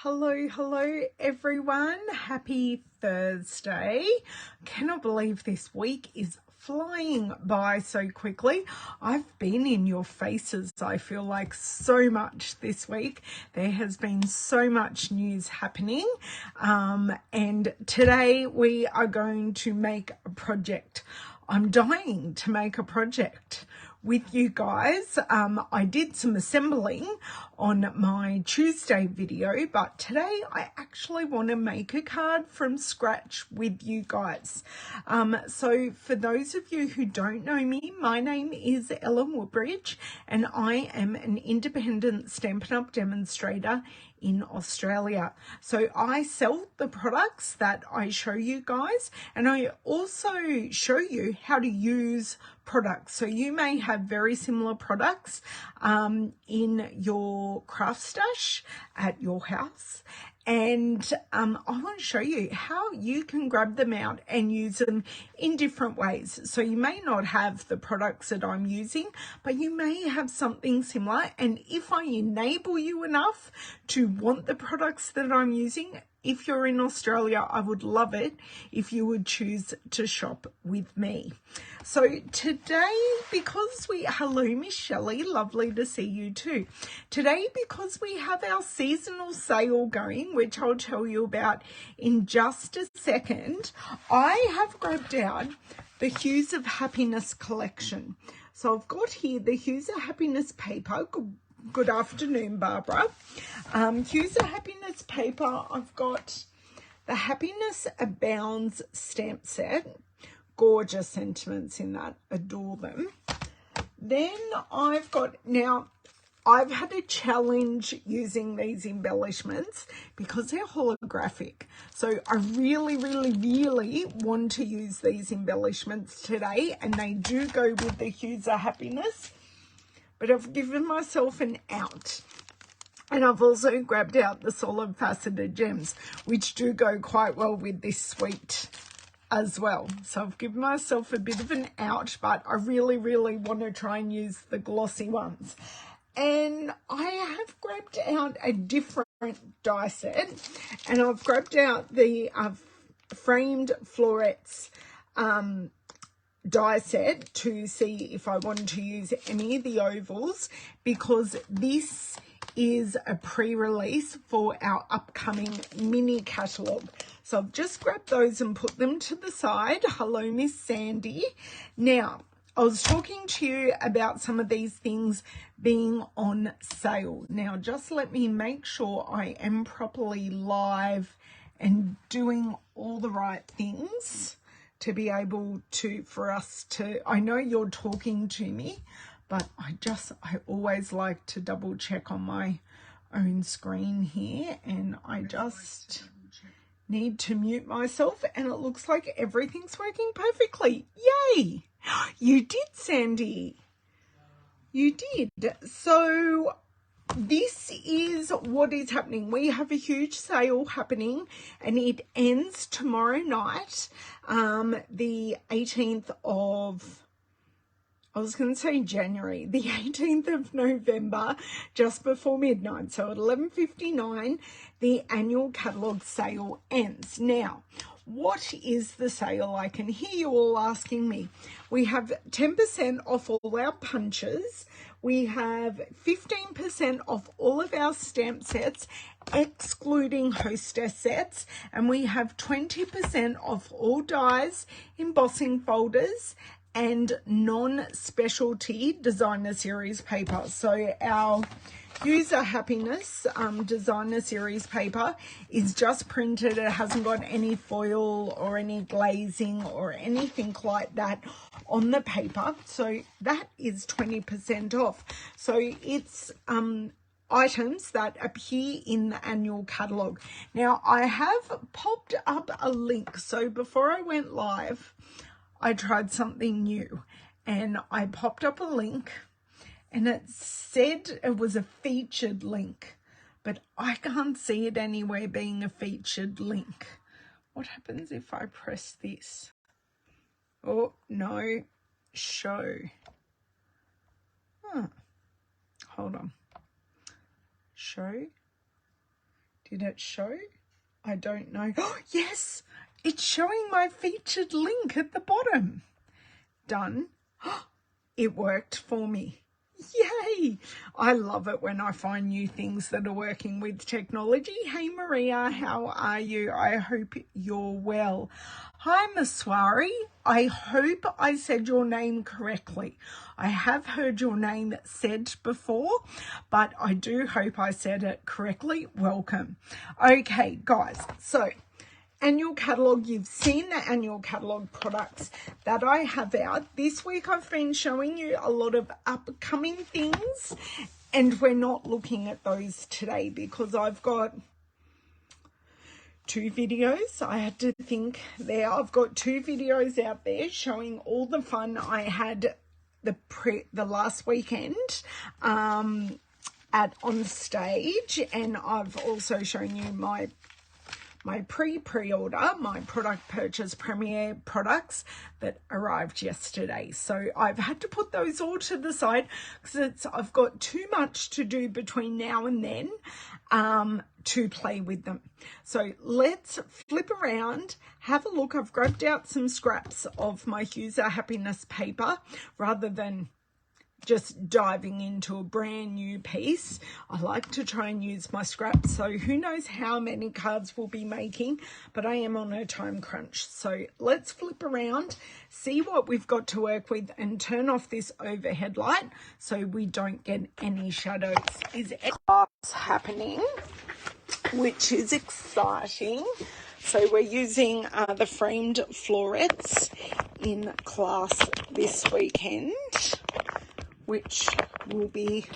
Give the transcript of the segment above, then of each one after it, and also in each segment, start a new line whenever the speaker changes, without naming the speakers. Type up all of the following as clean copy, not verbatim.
Hello everyone. Happy Thursday. Cannot believe this week is flying by so quickly. I've been in your faces, I feel like, so much this week. There has been so much news happening. And today we are going to make a project. I'm dying to make a project with you guys. I did some assembling on my Tuesday video, but today I actually want to make a card from scratch with you guys. So for those of you who don't know me, my name is Woodbridge and I am an independent Stampin' Up! Demonstrator in Australia. So I sell the products that I show you guys, and I also show you how to use products. So you may have very similar products in your craft stash at your house, and I want to show you how you can grab them out and use them in different ways. So you may not have the products that I'm using, but you may have something similar, and if I enable you enough to want the products that I'm using, if you're in Australia, I would love it if you would choose to shop with me. So today, because hello Miss Shelley, lovely to see you too. Today, because we have our seasonal sale going, which I'll tell you about in just a second, I have grabbed out the Hues of Happiness collection. So I've got here the Hues of Happiness paper. Good afternoon, Barbara. Hues of Happiness paper. I've got the Happiness Abounds stamp set. Gorgeous sentiments in that. Adore them. Then I've got, now I've had a challenge using these embellishments because they're holographic. So I really want to use these embellishments today, and they do go with the Hues of Happiness. But I've given myself an out. And I've also grabbed out the solid faceted gems, which do go quite well with this suite as well. So I've given myself a bit of an out, but I really want to try and use the glossy ones. And I have grabbed out a different die set, and I've grabbed out the framed florets die set to see if I wanted to use any of the ovals, because this is a pre-release for our upcoming mini catalogue. So I've just grabbed those and put them to the side. Hello, Miss Sandy. Now, I was talking to you about some of these things being on sale. Now, just let me make sure I am properly live and doing all the right things to be able to, for us to, I know you're talking to me, but I always like to double check on my own screen here, and I just need to mute myself, and it looks like everything's working perfectly. Yay! You did, Sandy. You did. So this is what is happening. We have a huge sale happening, and it ends tomorrow night, the 18th of, I was going to say January, the 18th of November, just before midnight. So at 11:59, the annual catalogue sale ends. Now, what is the sale? I can hear you all asking me. We have 10% off all our punches. We have 15% off all of our stamp sets, excluding hostess sets. And we have 20% off all dies, embossing folders, and non-specialty designer series paper. So our Hues of Happiness designer series paper is just printed. It hasn't got any foil or any glazing or anything like that on the paper. So that is 20% off. So it's items that appear in the annual catalogue. Now, I have popped up a link. So before I went live, I tried something new, and I popped up a link, and it said it was a featured link, but I can't see it anywhere being a featured link. What happens if I press this? Oh, no, show. Hold on. Show. Did it show? I don't know. Oh, yes, it's showing my featured link at the bottom. Done. It worked for me. Yay! I love it when I find new things that are working with technology. Hey Maria, how are you? I hope you're well. Hi Maswari, I hope I said your name correctly. I have heard your name said before, but I do hope I said it correctly. Welcome. Okay, guys, so annual catalogue, you've seen the annual catalogue products that I have out. This week I've been showing you a lot of upcoming things, and we're not looking at those today because I've got 2 videos. I had to think there. I've got 2 videos out there showing all the fun I had the last weekend on stage, and I've also shown you my pre-order, my product purchase premiere products that arrived yesterday. So I've had to put those all to the side because I've got too much to do between now and then to play with them. So let's flip around, have a look. I've grabbed out some scraps of my Hues Happiness paper rather than just diving into a brand new piece. I like to try and use my scraps, so who knows how many cards we'll be making, but I am on a time crunch. So let's flip around, see what we've got to work with, and turn off this overhead light so we don't get any shadows. Is class happening, which is exciting. So we're using the framed florets in class this weekend, which will be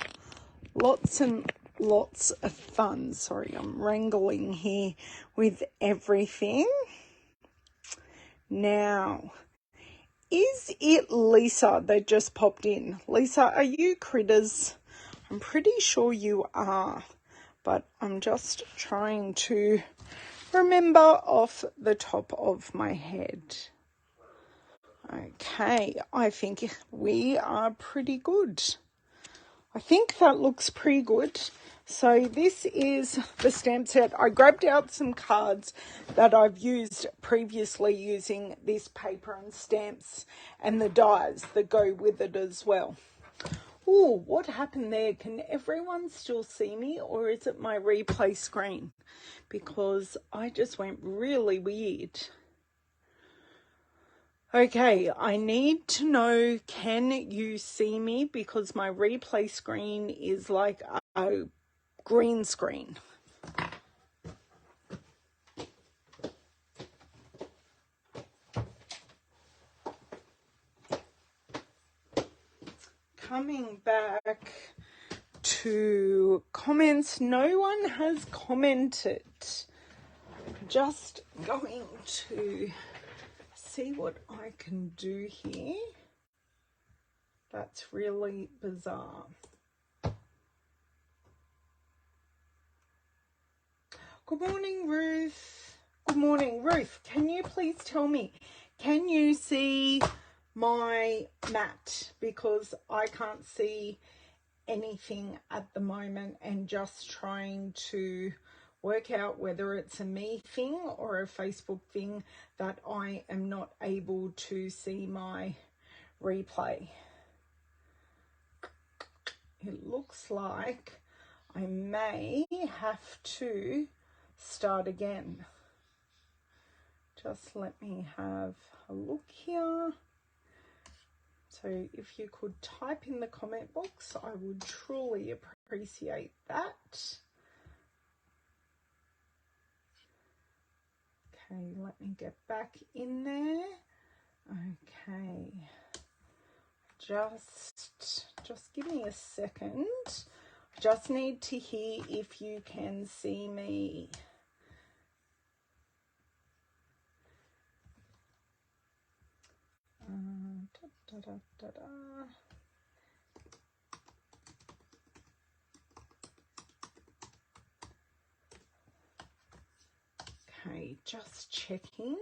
lots and lots of fun. Sorry, I'm wrangling here with everything. Now, is it Lisa that just popped in? Lisa, are you critters? I'm pretty sure you are, but I'm just trying to remember off the top of my head. Okay, I think we are pretty good. I think that looks pretty good. So this is the stamp set. I grabbed out some cards that I've used previously using this paper and stamps and the dies that go with it as well. Oh, what happened there? Can everyone still see me, or is it my replay screen? Because I just went really weird. Okay, I need to know, can you see me? Because my replay screen is like a green screen. Coming back to comments, no one has commented. Just going to see what I can do here. That's really bizarre. Good morning, Ruth. Good morning, Ruth. Can you please tell me, can you see my mat? Because I can't see anything at the moment, and just trying to work out whether it's a me thing or a Facebook thing that I am not able to see my replay. It looks like I may have to start again. Just let me have a look here. So if you could type in the comment box, I would truly appreciate that. Okay, let me get back in there. Okay, just give me a second. I just need to hear if you can see me. Okay, just checking.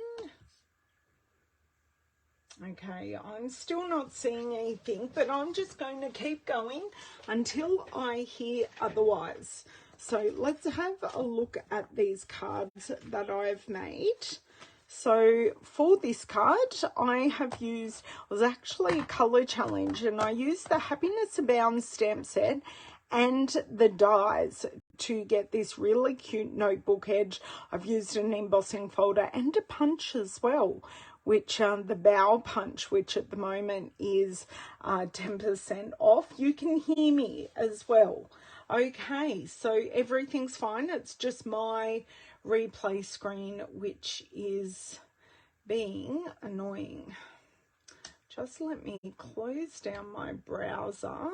Okay, I'm still not seeing anything, but I'm just going to keep going until I hear otherwise. So let's have a look at these cards that I've made. So for this card, I have used, it was actually a colour challenge, and I used the Happiness Abound stamp set and the dies to get this really cute notebook edge. I've used an embossing folder and a punch as well, which the bow punch, which at the moment is 10% off. You can hear me as well. Okay, so everything's fine. It's just my replay screen which is being annoying. Just let me close down my browser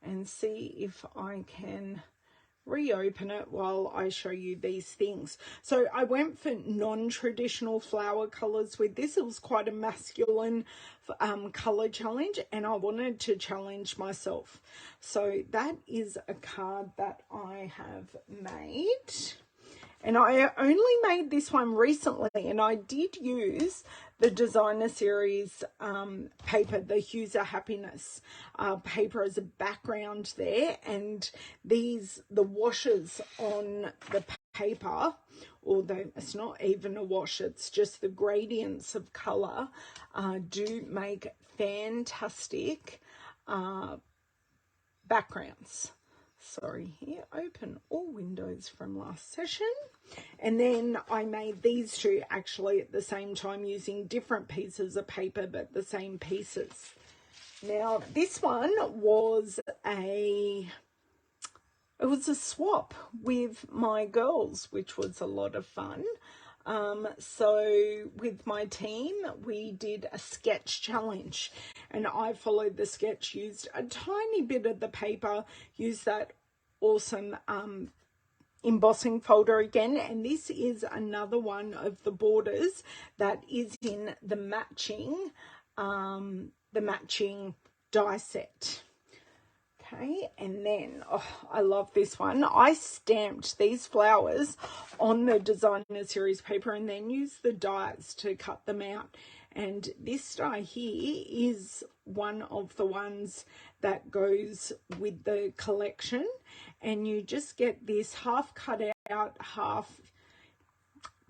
and see if I can reopen it while I show you these things. So I went for non-traditional flower colors with this. It was quite a masculine color challenge, and I wanted to challenge myself. So that is a card that I have made. And I only made this one recently, and I did use the designer series paper, the Hues Happiness paper as a background there. And the washes on the paper, although it's not even a wash, it's just the gradients of color, do make fantastic backgrounds. Sorry, here, open all windows from last session. And then I made these two actually at the same time using different pieces of paper, but the same pieces. Now this one was it was a swap with my girls, which was a lot of fun. So with my team, we did a sketch challenge, and I followed the sketch, used a tiny bit of the paper, used that awesome embossing folder again, and this is another one of the borders that is in the matching die set. Okay, and then, oh, I love this one. I stamped these flowers on the designer series paper and then used the dies to cut them out. And this die here is one of the ones that goes with the collection. And you just get this half cut out, half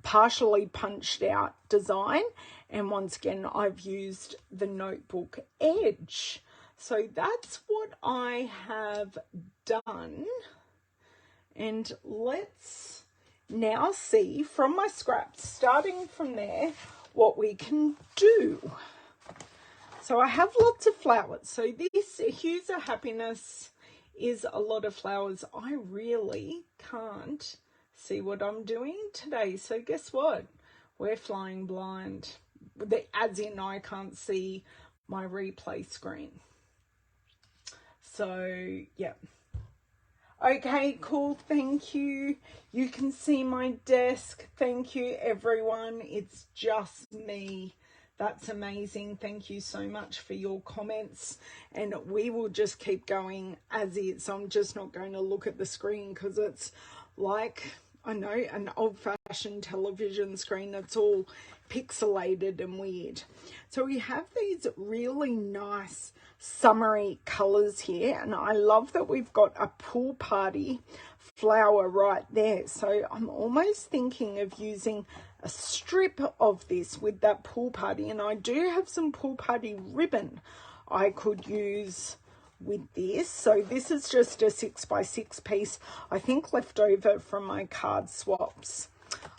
partially punched out design. And once again, I've used the notebook edge. So that's what I have done, and let's now see from my scraps, starting from there, what we can do. So I have lots of flowers. So this Hues of Happiness is a lot of flowers. I really can't see what I'm doing today. So guess what? We're flying blind, as in I can't see my replay screen. So, yeah. Okay, cool. Thank you. You can see my desk. Thank you, everyone. It's just me. That's amazing. Thank you so much for your comments. And we will just keep going as is. So I'm just not going to look at the screen because it's like, I know, an old-fashioned television screen. It's all pixelated and weird. So we have these really nice summery colors here, and I love that we've got a pool party flower right there. So I'm almost thinking of using a strip of this with that pool party, and I do have some pool party ribbon I could use with this. So this is just a 6x6 piece, I think left over from my card swaps.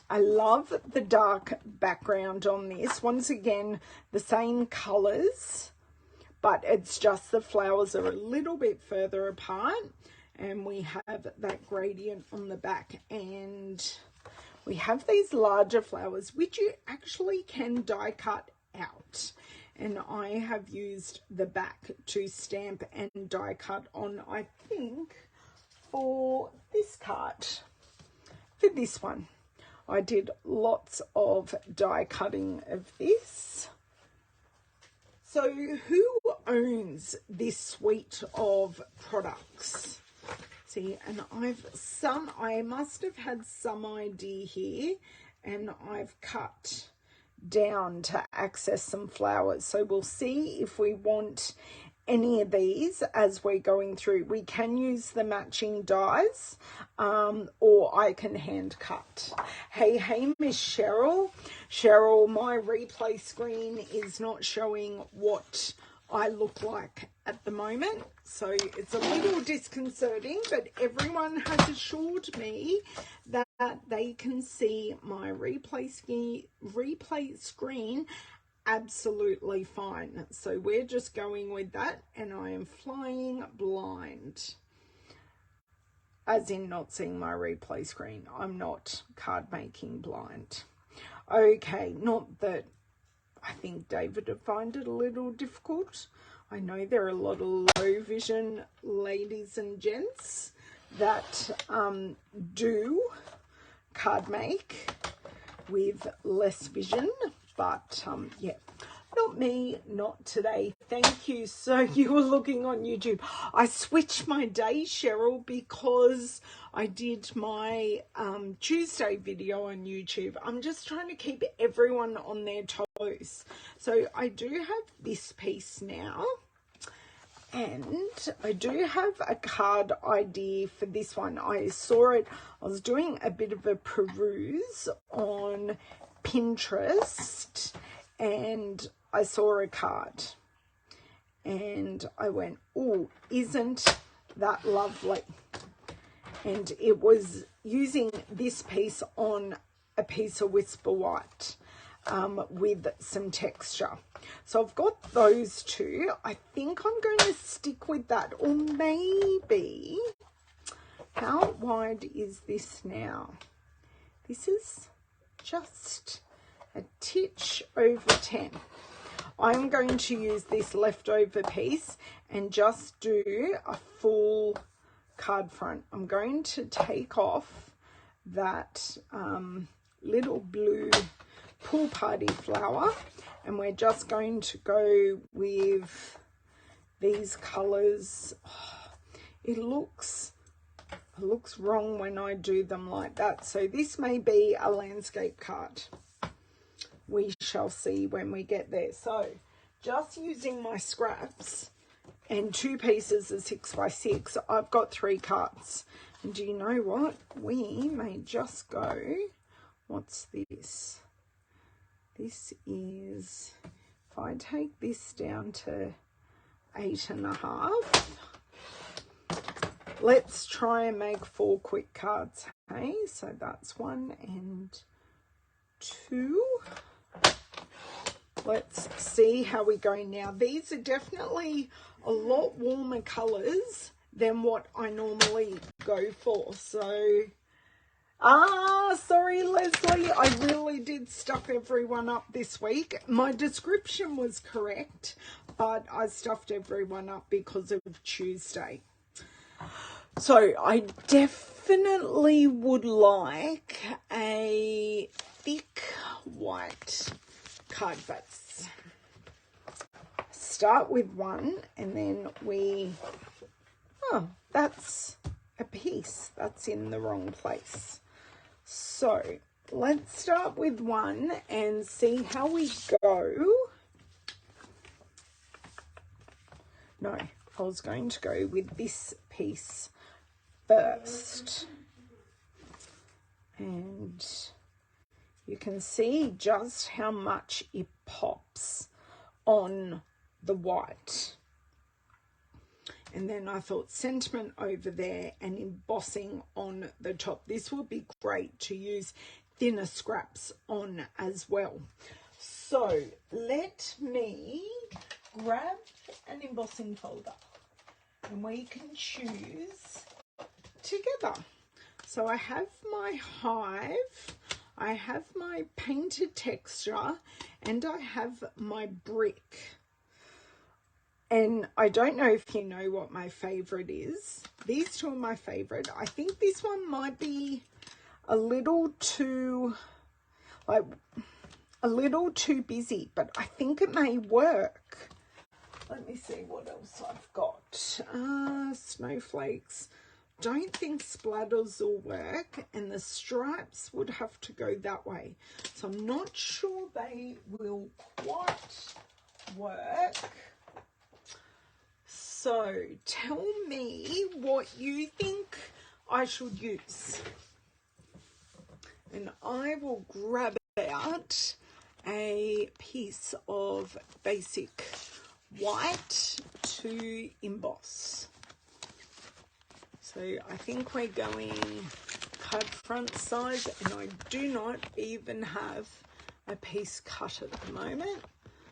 I love the dark background on this. Once again, the same colors, but it's just the flowers are a little bit further apart, and we have that gradient on the back, and we have these larger flowers which you actually can die cut out, and I have used the back to stamp and die cut on, I think, for this card. For this one I did lots of die cutting of this. So who owns this suite of products? See, and I must have had some idea here, and I've cut down to access some flowers. So we'll see if we want any of these as we're going through. We can use the matching dies, or I can hand cut. Hey, Miss Cheryl. Cheryl, my replay screen is not showing what I look like at the moment, so it's a little disconcerting, but everyone has assured me that they can see my replay screen absolutely fine. So we're just going with that, and I am flying blind, as in not seeing my replay screen. I'm not card making blind. Okay, not that I think David would find it a little difficult. I know there are a lot of low vision ladies and gents that do card make with less vision, but yeah, not me, not today. Thank you. So you were looking on YouTube. I switched my day, Cheryl, because I did my Tuesday video on YouTube. I'm just trying to keep everyone on their toes. So I do have this piece now, and I do have a card idea for this one. I saw it, I was doing a bit of a peruse on Pinterest, and I saw a card and I went, oh, isn't that lovely? And it was using this piece on a piece of Whisper White with some texture. So I've got those two. I think I'm going to stick with that, or maybe, how wide is this now? This is just a titch over 10. I'm going to use this leftover piece and just do a full card front. I'm going to take off that little blue pool party flower, and we're just going to go with these colors. Oh, it looks wrong when I do them like that. So this may be a landscape card. We shall see when we get there. So just using my scraps and 2 pieces of 6x6, I've got 3 cards. And do you know what? We may just go, what's this? This is, if I take this down to 8.5, let's try and make 4 quick cards. Okay, so that's 1 and 2. Let's see how we go now. These are definitely a lot warmer colors than what I normally go for. So, sorry, Leslie. I really did stuff everyone up this week. My description was correct, but I stuffed everyone up because of Tuesday. So I definitely would like a thick white card base. Start with 1, and then that's a piece that's in the wrong place. So let's start with 1 and see how we go. No, I was going to go with this piece first, and you can see just how much it pops on the white. And then I thought sentiment over there and embossing on the top. This will be great to use thinner scraps on as well. So let me grab an embossing folder and we can choose together. So I have my hive, I have my painted texture, and I have my brick. And I don't know if you know what my favorite is. These two are my favorite. I think this one might be a little too, like, a little too busy, but I think it may work. Let me see what else I've got. Snowflakes. Don't think splatters will work, and the stripes would have to go that way. So I'm not sure they will quite work. So tell me what you think I should use. And I will grab out a piece of basic white to emboss. So I think we're going card front size, and I do not even have a piece cut at the moment.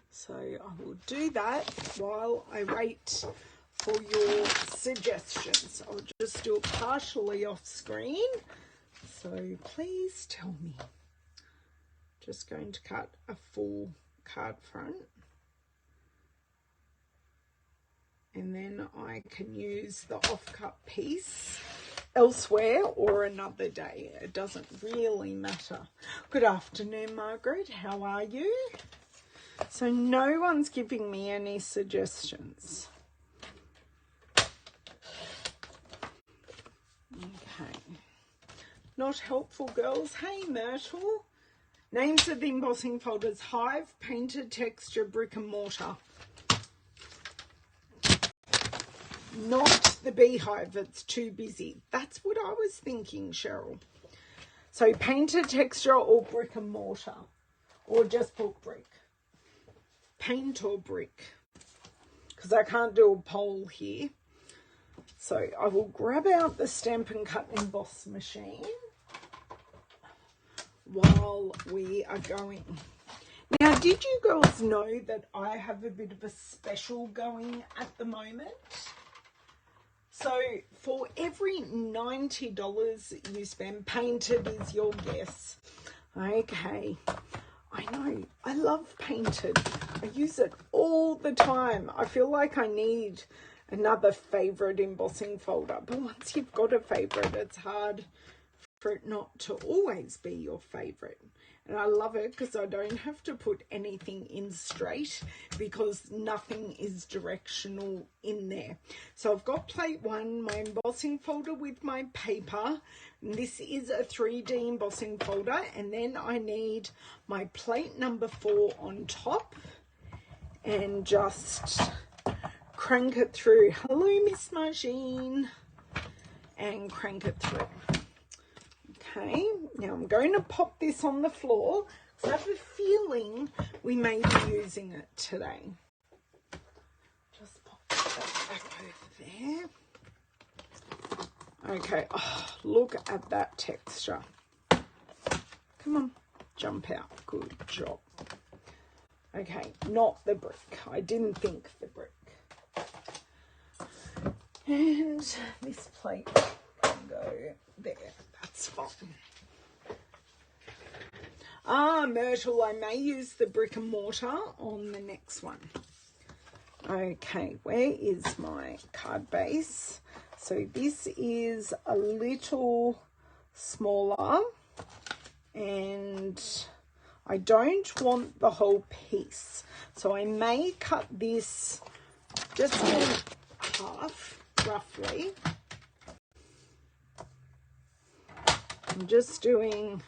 So I will do that while I wait for your suggestions. I'll just do it partially off screen. So please tell me. Just going to cut a full card front. And then I can use the offcut piece elsewhere or another day. It doesn't really matter. Good afternoon, Margaret. How are you? So no one's giving me any suggestions. Okay. Not helpful, girls. Hey, Myrtle. Names of the embossing folders: Hive, Painted Texture, Brick and Mortar. Not the Beehive, it's too busy. That's what I was thinking, Cheryl. So Painted Texture or Brick and Mortar, or just put brick. Paint or brick, because I can't do a poll here. So I will grab out the Stampin' Cut and Emboss machine while we are going. Now, did you girls know that I have a bit of a special going at the moment? So for every $90 you spend, Painted is your guess. Okay, I know, I love Painted. I use it all the time. I feel like I need another favorite embossing folder. But once you've got a favorite, it's hard for it not to always be your favorite. And I love it because I don't have to put anything in straight, because nothing is directional in there. So I've got plate 1, my embossing folder with my paper. And this is a 3D embossing folder. And then I need my plate number 4 on top, and just crank it through. Hello, Miss Margine. And crank it through. Okay, now I'm going to pop this on the floor because I have a feeling we may be using it today. Just pop that back over there. Okay, oh, look at that texture. Come on, jump out. Good job. Okay, not the brick. I didn't think the brick. And this plate can go there. That's fine. Myrtle, I may use the brick and mortar on the next one. Okay, where is my card base? So this is a little smaller, and I don't want the whole piece. So I may cut this just in half, roughly. I'm just doing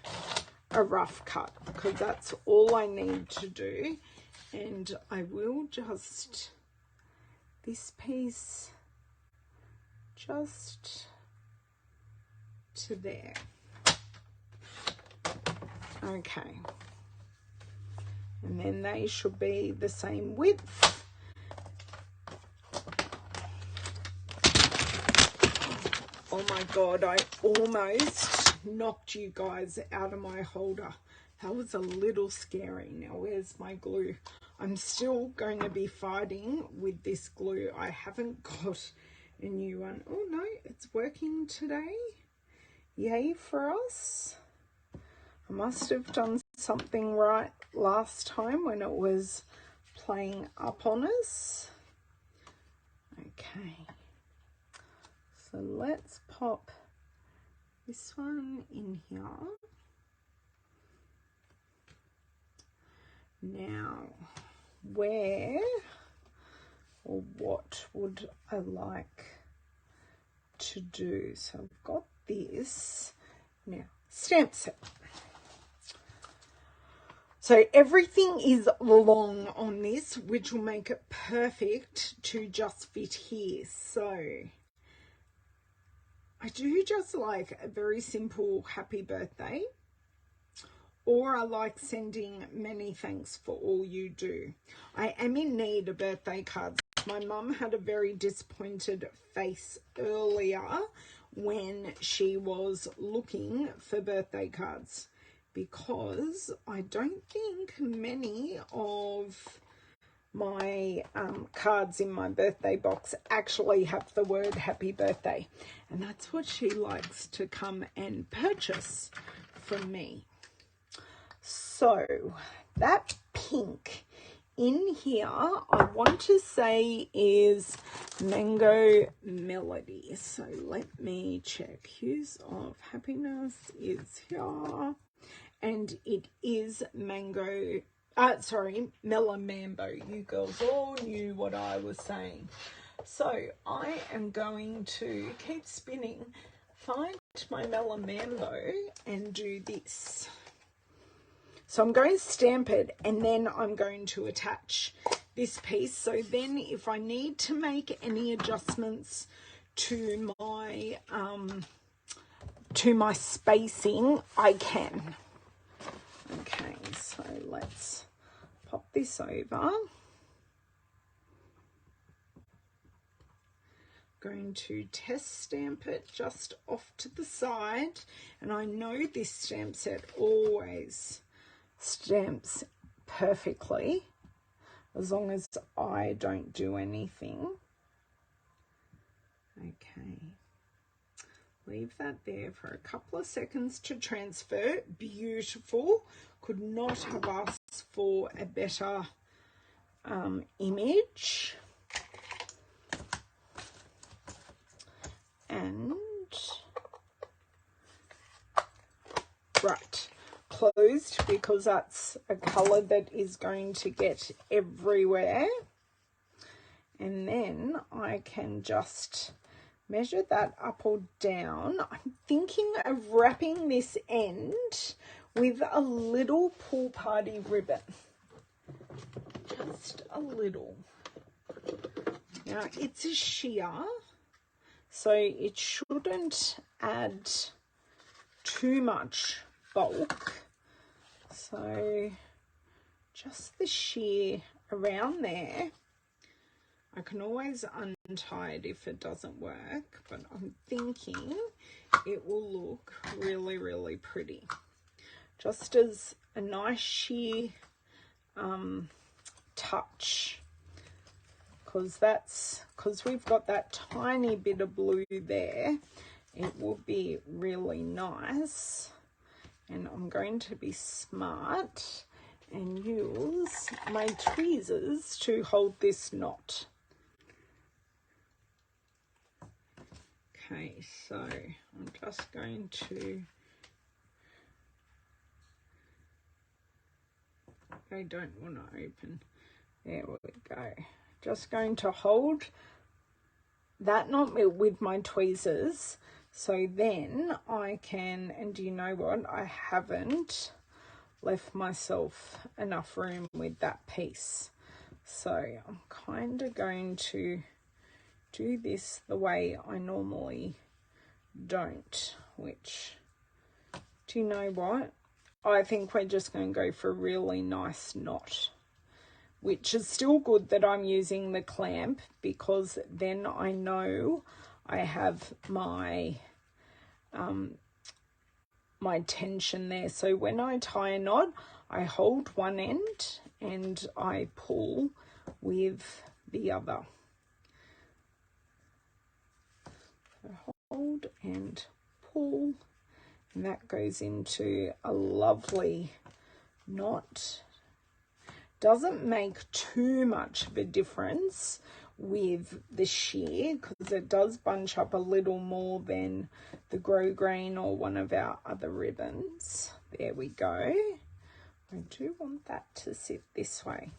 a rough cut because that's all I need to do. And I will just, this piece just to there. Okay. And then they should be the same width. Oh my God, I almost knocked you guys out of my holder. That was a little scary. Now, where's my glue? I'm still going to be fighting with this glue. I haven't got a new one. Oh no, it's working today. Yay for us. I must have done something right last time when it was playing up on us. Okay. So let's pop this one in here. Now, where or what would I like to do? So I've got this. Now, stamp set. So everything is long on this, which will make it perfect to just fit here. So I do just like a very simple happy birthday, or I like sending many thanks for all you do. I am in need of birthday cards. My mum had a very disappointed face earlier when she was looking for birthday cards, because I don't think many of my cards in my birthday box actually have the word happy birthday, and that's what she likes to come and purchase from me. So that pink in here, I want to say is Mango Melody. So let me check. Hues of Happiness is here, and it is Mango, Mellow Mambo. You girls all knew what I was saying. So I am going to keep spinning, find my Mellow Mambo and do this. So I'm going to stamp it, and then I'm going to attach this piece. So then if I need to make any adjustments to my spacing, I can. Okay, so let's pop this over. Going to test stamp it just off to the side, and I know this stamp set always stamps perfectly as long as I don't do anything. Okay, leave that there for a couple of seconds to transfer. Beautiful. Could not have asked for a better image. And right, closed, because that's a color that is going to get everywhere. And then I can just measure that up or down. I'm thinking of wrapping this end with a little pool party ribbon, just a little. Now it's a sheer, so it shouldn't add too much bulk. So just the sheer around there. I can always untie it if it doesn't work, but I'm thinking it will look really, really pretty. Just as a nice sheer touch, because we've got that tiny bit of blue there, it will be really nice. And I'm going to be smart and use my tweezers to hold this knot. Okay, so I'm just going to, I don't want to open, there we go. Just going to hold that knot with my tweezers, so then I can, and you know what, I haven't left myself enough room with that piece. So I'm kind of going to do this the way I normally don't, which, do you know what? I think we're just going to go for a really nice knot, which is still good that I'm using the clamp, because then I know I have my my tension there. So when I tie a knot, I hold one end and I pull with the other. So hold and pull, and that goes into a lovely knot. Doesn't make too much of a difference with the sheer, because it does bunch up a little more than the grosgrain or one of our other ribbons. There we go. I do want that to sit this way.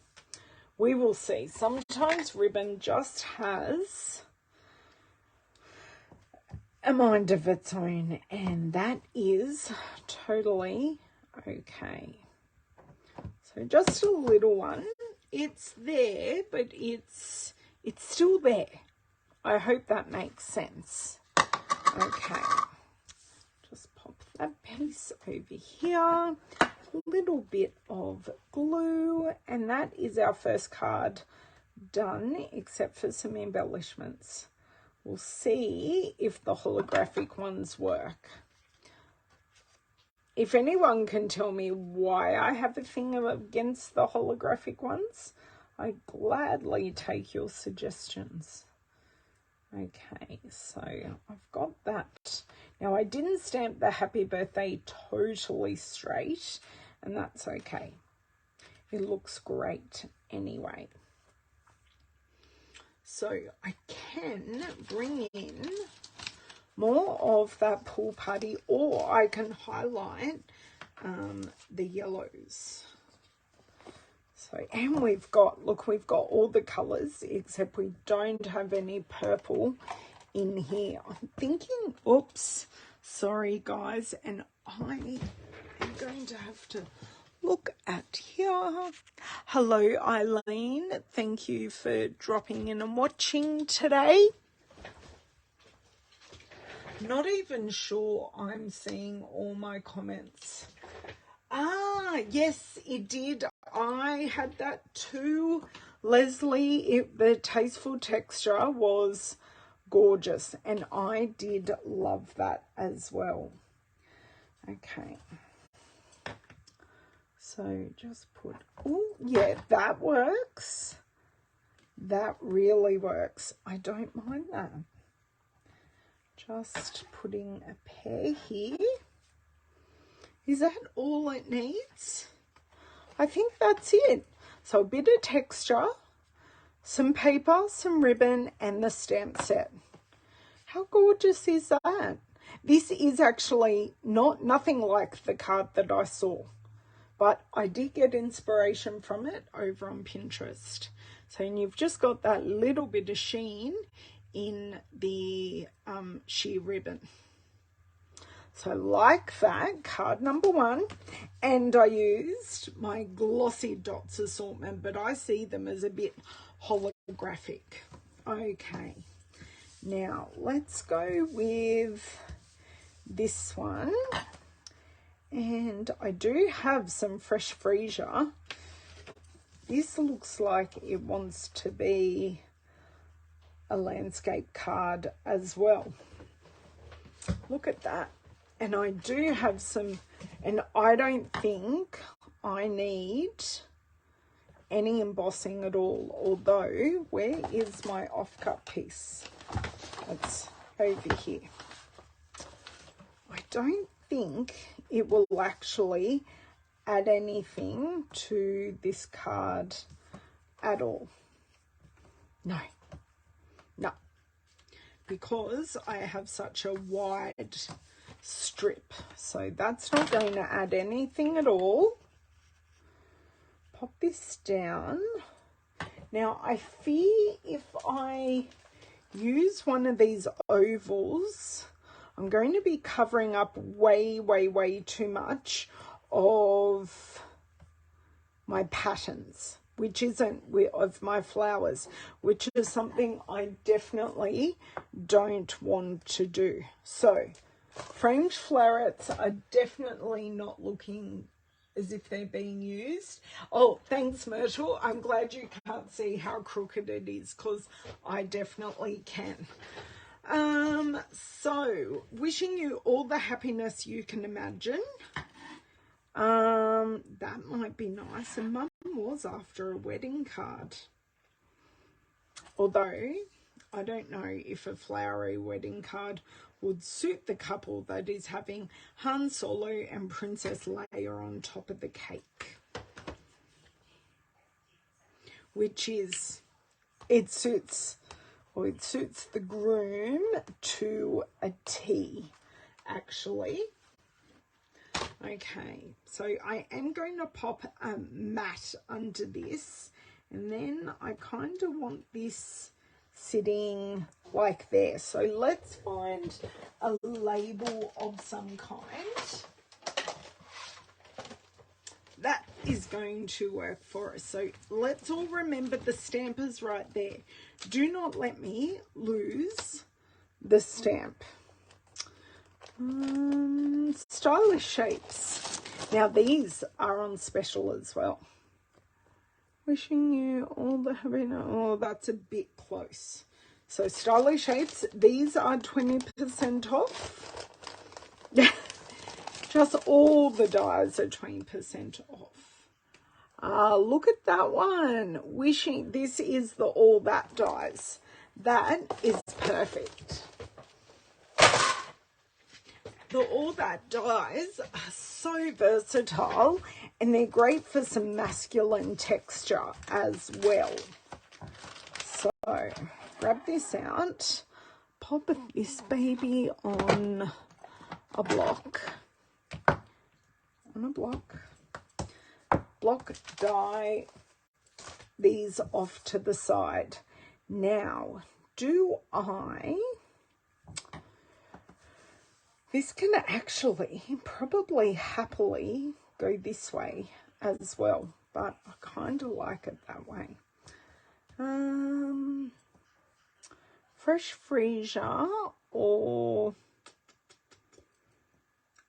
We will see. Sometimes ribbon just has a mind of its own, and that is totally okay. So just a little one. It's there, but it's still there. I hope that makes sense. Okay, just pop that piece over here. A little bit of glue, and that is our first card done, except for some embellishments. We'll see if the holographic ones work. If anyone can tell me why I have a thing against the holographic ones, I gladly take your suggestions. Okay, so I've got that. Now, I didn't stamp the happy birthday totally straight, and that's okay. It looks great anyway. So I can bring in more of that pool party, or I can highlight the yellows. So, and we've got all the colors, except we don't have any purple in here. I'm thinking, oops, sorry guys, and I am going to have to look at here. Hello Eileen, thank you for dropping in and watching today. Not even sure I'm seeing all my comments. Ah, yes, it did. I had that too, Leslie. The tasteful texture was gorgeous, and I did love that as well. Okay. So just put, oh, yeah, that works. That really works. I don't mind that. Just putting a pair here. Is that all it needs? I think that's it. So a bit of texture, some paper, some ribbon, and the stamp set. How gorgeous is that? This is actually nothing like the card that I saw, but I did get inspiration from it over on Pinterest. So you've just got that little bit of sheen in the sheer ribbon. So like that, card number 1, and I used my glossy dots assortment, but I see them as a bit holographic. Okay, now let's go with this one, and I do have some fresh freesia. This looks like it wants to be a landscape card as well. Look at that. And I do have some, and I don't think I need any embossing at all, although where is my offcut piece? It's over here. I don't think it will actually add anything to this card at all. No, because I have such a wide strip, so that's not going to add anything at all. Pop this down. Now I fear if I use one of these ovals, I'm going to be covering up way too much of my patterns, which isn't of my flowers, which is something I definitely don't want to do. So framed florets are definitely not looking as if they're being used. Oh, thanks, Myrtle. I'm glad you can't see how crooked it is, because I definitely can. So wishing you all the happiness you can imagine. That might be nice. And Mum was after a wedding card. Although I don't know if a flowery wedding card would suit the couple that is having Han Solo and Princess Leia on top of the cake. Which is, it suits the groom to a T, actually. Okay, so I am going to pop a mat under this, and then I kind of want this sitting like there. So let's find a label of some kind. is going to work for us. So let's all remember the stampers right there. Do not let me lose the stamp. Stylish shapes. Now these are on special as well. Wishing you all the happiness. Oh, that's a bit close. So stylish shapes, these are 20% off. Just all the dies are 20% off. Look at that one. Wishing, this is the all that dies. That is perfect. The all that dies are so versatile, and they're great for some masculine texture as well. So grab this out, pop this baby on a block, block, die these off to the side. Now, this can actually probably happily go this way as well, but I kind of like it that way. Fresh freesia, or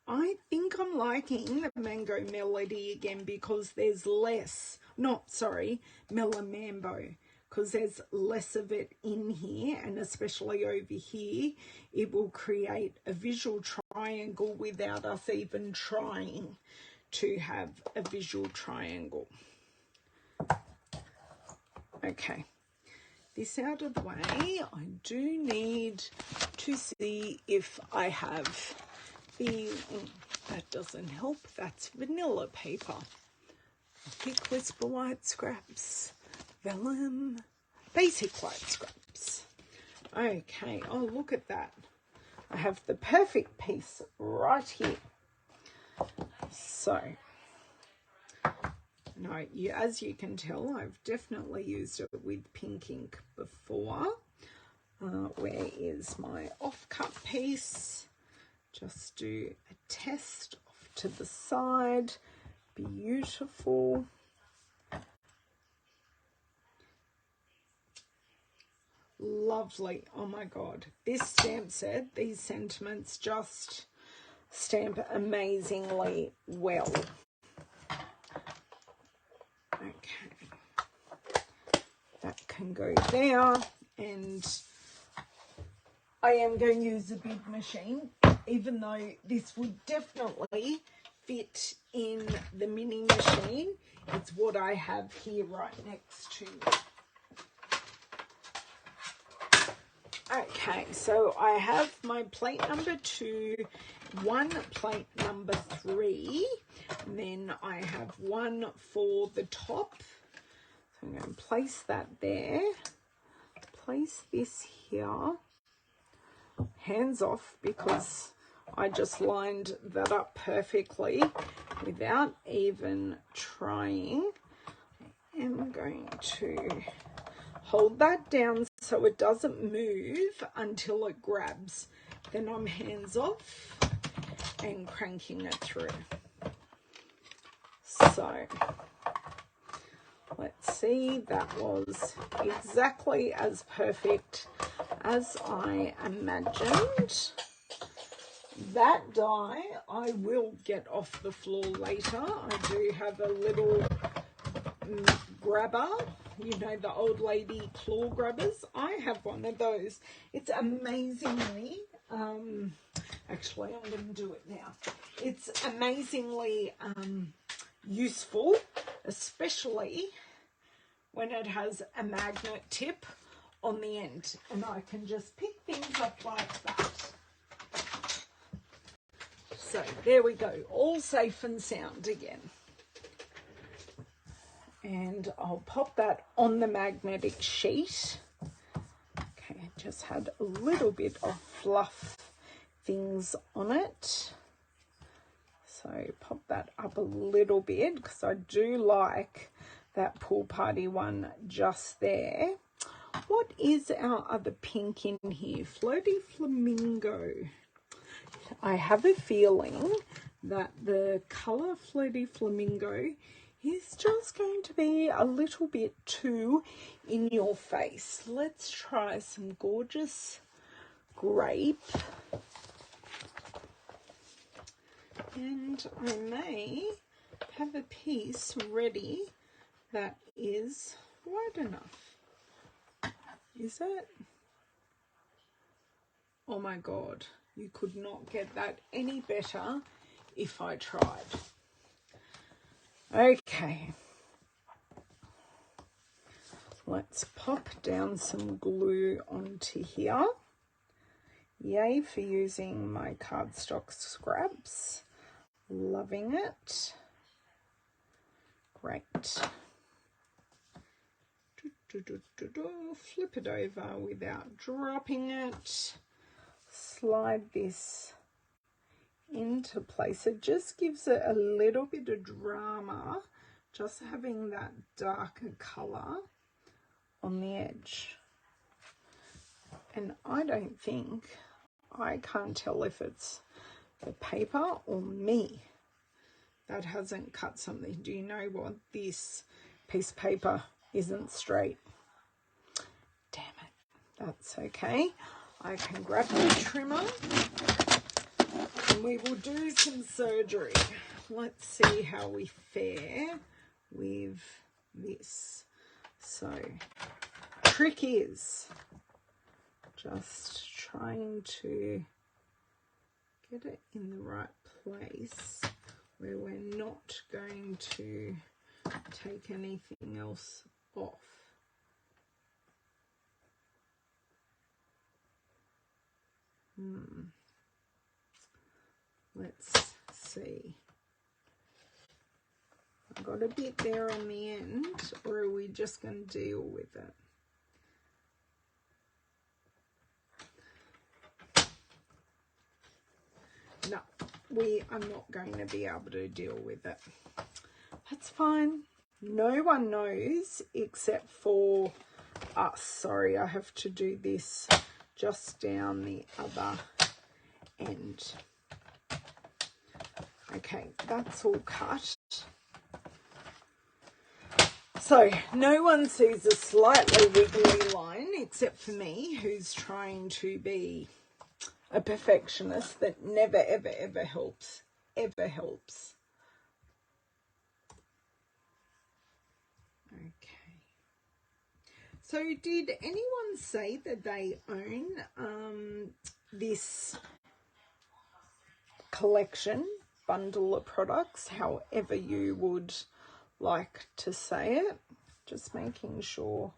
I think I'm liking the mango melody again because there's less, melamambo, because there's less of it in here, and especially over here, it will create a visual triangle without us even trying to have a visual triangle. Okay, this out of the way, I do need to see if I have the, that doesn't help, that's vanilla paper. Thick Whisper white scraps, vellum, basic white scraps. Okay, oh look at that. I have the perfect piece right here. So, no, as you can tell, I've definitely used it with pink ink before. Where is my off-cut piece? Just do a test off to the side. Beautiful. Lovely. Oh my God. This stamp set, these sentiments just stamp amazingly well. Okay. That can go there, and I am going to use a big machine, even though this would definitely fit in the mini machine. It's what I have here right next to me. Okay, so I have my plate number 2, one plate number 3, and then I have one for the top. So I'm going to place that there, place this here, hands off because I just lined that up perfectly without even trying. I am going to hold that down so it doesn't move until it grabs. Then I'm hands off and cranking it through. So let's see, that was exactly as perfect as I imagined. That die I will get off the floor later. I do have a little grabber, you know, the old lady claw grabbers. I have one of those. It's amazingly, actually I'm going to do it now. It's amazingly useful, especially when it has a magnet tip on the end, and I can just pick things up like that. So there we go, all safe and sound again. And I'll pop that on the magnetic sheet. Okay, I just had a little bit of fluff things on it. So pop that up a little bit because I do like that pool party one just there. What is our other pink in here? Floaty Flamingo. I have a feeling that the colour Floaty Flamingo is just going to be a little bit too in your face. Let's try some gorgeous grape. And I may have a piece ready that is wide enough. Is it? Oh my God, you could not get that any better if I tried. Okay. Let's pop down some glue onto here. Yay for using my cardstock scraps. Loving it. Great. Flip it over without dropping it. Slide this into place. It just gives it a little bit of drama, just having that darker colour on the edge. And I don't think, I can't tell if it's the paper or me that hasn't cut something. Do you know what? This piece of paper isn't straight. Damn it. That's okay. I can grab the trimmer and we will do some surgery. Let's see how we fare with this. So, trick is just trying to get it in the right place where we're not going to take anything else off. Let's see. I've got a bit there on the end, or are we just going to deal with it? No, I'm not going to be able to deal with it. That's fine. No one knows except for us. Sorry, I have to do this just down the other end. Okay, that's all cut. So no one sees a slightly wiggly line except for me, who's trying to be a perfectionist. That never, ever, ever helps. Ever helps. Okay. So did anyone say that they own this collection, bundle of products, however you would like to say it? Just making sure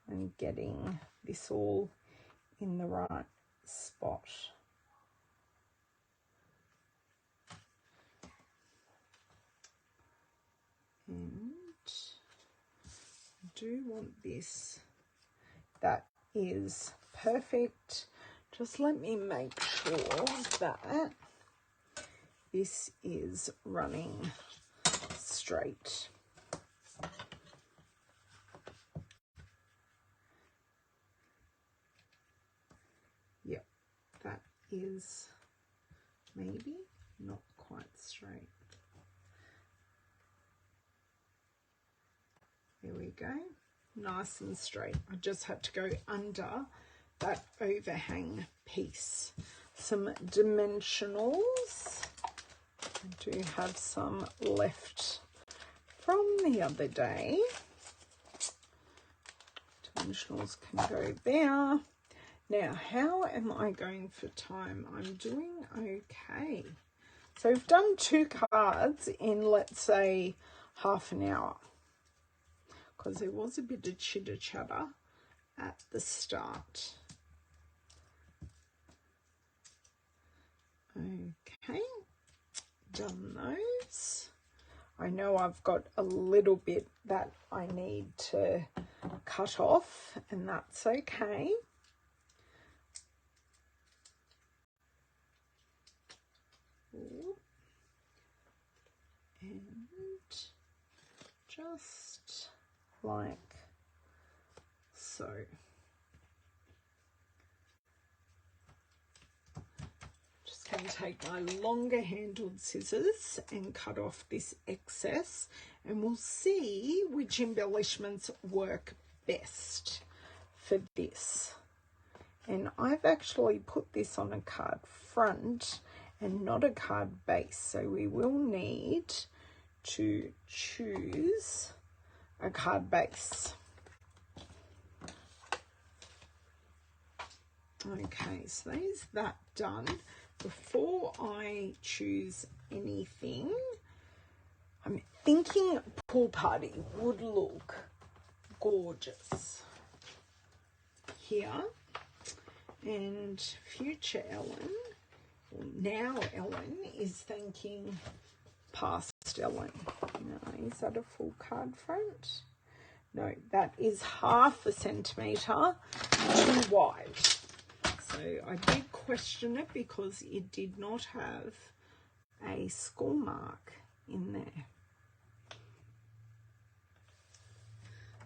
I'm getting this all in the right spot. And I do want this. That is perfect. Just let me make sure that this is running straight. Yep, that is maybe not quite straight. There we go, nice and straight. I just had to go under that overhang piece. Some dimensionals. I do have some left from the other day. Dimensionals can go there. Now, how am I going for time? I'm doing okay. So we've done 2 cards in, let's say, half an hour, because there was a bit of chitter chatter at the start. Okay, done those. I know I've got a little bit that I need to cut off, and that's okay. And just like so. Just can take my longer handled scissors and cut off this excess, and we'll see which embellishments work best for this. And I've actually put this on a card front and not a card base, so we will need to choose a card base. Okay, so there's that done. Before I choose anything, I'm thinking pool party would look gorgeous here. And future Ellen, or now Ellen, is thanking past Ellen. No, is that a full card front? No, that is ½ centimetre too wide. So I did question it because it did not have a score mark in there.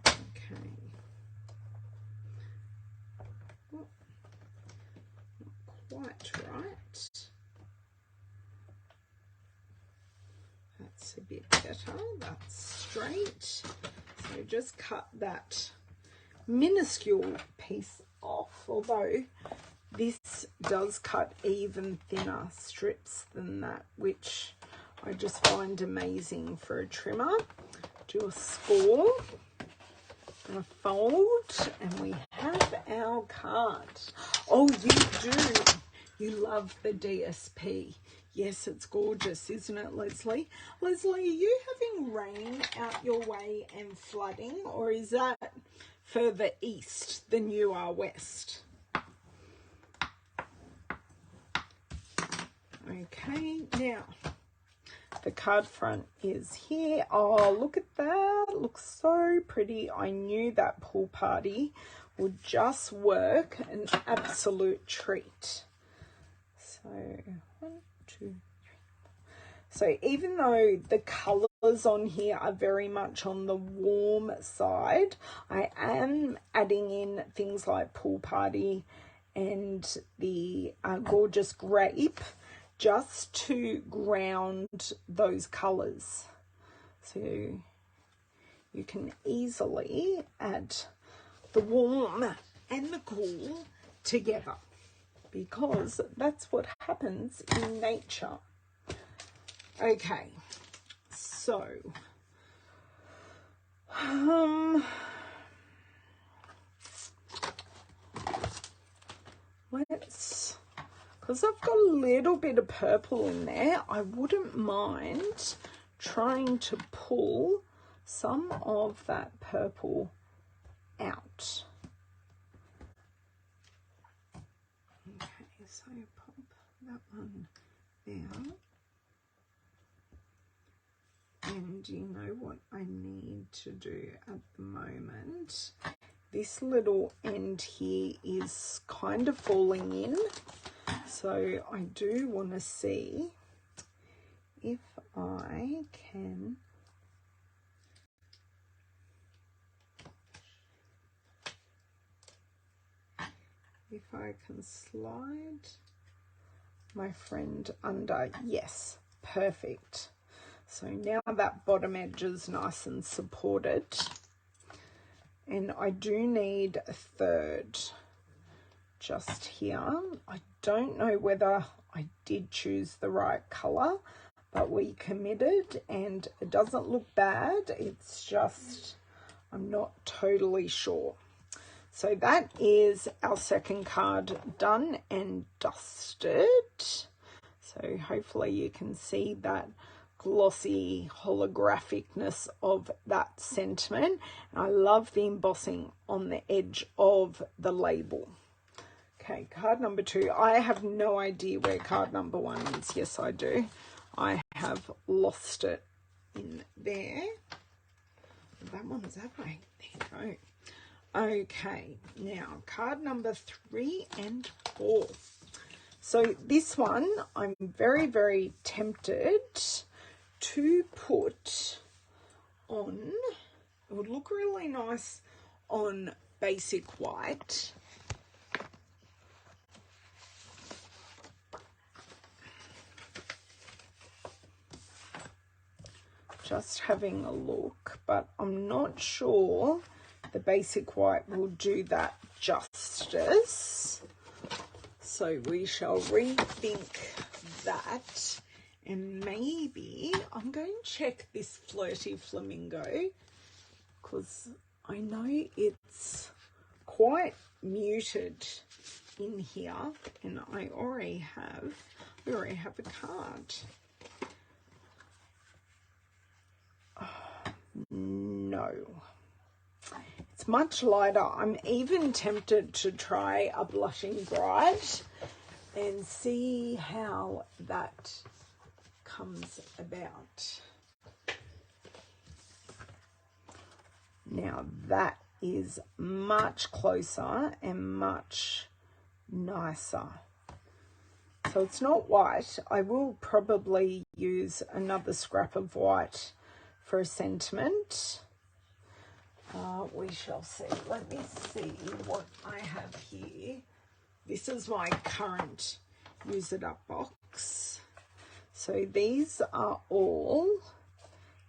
Okay. Well, not quite right. That's a bit better. That's straight. So just cut that minuscule piece off, although this does cut even thinner strips than that, which I just find amazing for a trimmer. Do a score and a fold, and we have our card. Oh, you do. You love the DSP. Yes, it's gorgeous, isn't it, Leslie? Leslie, are you having rain out your way and flooding, or is that further east than you are west? Okay, now the card front is here. Oh, look at that. It looks so pretty. I knew that pool party would just work. An absolute treat. So 1, 2, 3, 4. So even though the colours on here are very much on the warm side, I am adding in things like pool party and the gorgeous grape, just to ground those colours. So you can easily add the warm and the cool together, because that's what happens in nature. Okay, so let's, because I've got a little bit of purple in there, I wouldn't mind trying to pull some of that purple out. Okay, so pop that one there. And you know what I need to do at the moment? This little end here is kind of falling in. So I do want to see if I can slide my friend under. Yes, perfect. So now that bottom edge is nice and supported, and I do need a third just here. I don't know whether I did choose the right colour, but we committed and it doesn't look bad. It's just, I'm not totally sure. So that is our second card done and dusted. So hopefully you can see that glossy holographicness of that sentiment. And I love the embossing on the edge of the label. Okay, card number 2. I have no idea where card number 1 is. Yes, I do. I have lost it in there. That one's that way. There you go. Okay, now card number 3 and 4. So this one, I'm very, very tempted to put on. It would look really nice on basic white. just having a look, but I'm not sure the basic white will do that justice. So we shall rethink that. And maybe I'm going to check this Flirty Flamingo, because I know it's quite muted in here, and I already have a card. Oh, no, it's much lighter. I'm even tempted to try a Blushing Bride and see how that comes about. Now that is much closer and much nicer. So it's not white. I will probably use another scrap of white for a sentiment. We shall see. Let me see what I have here. This is my current Use It Up box. So these are all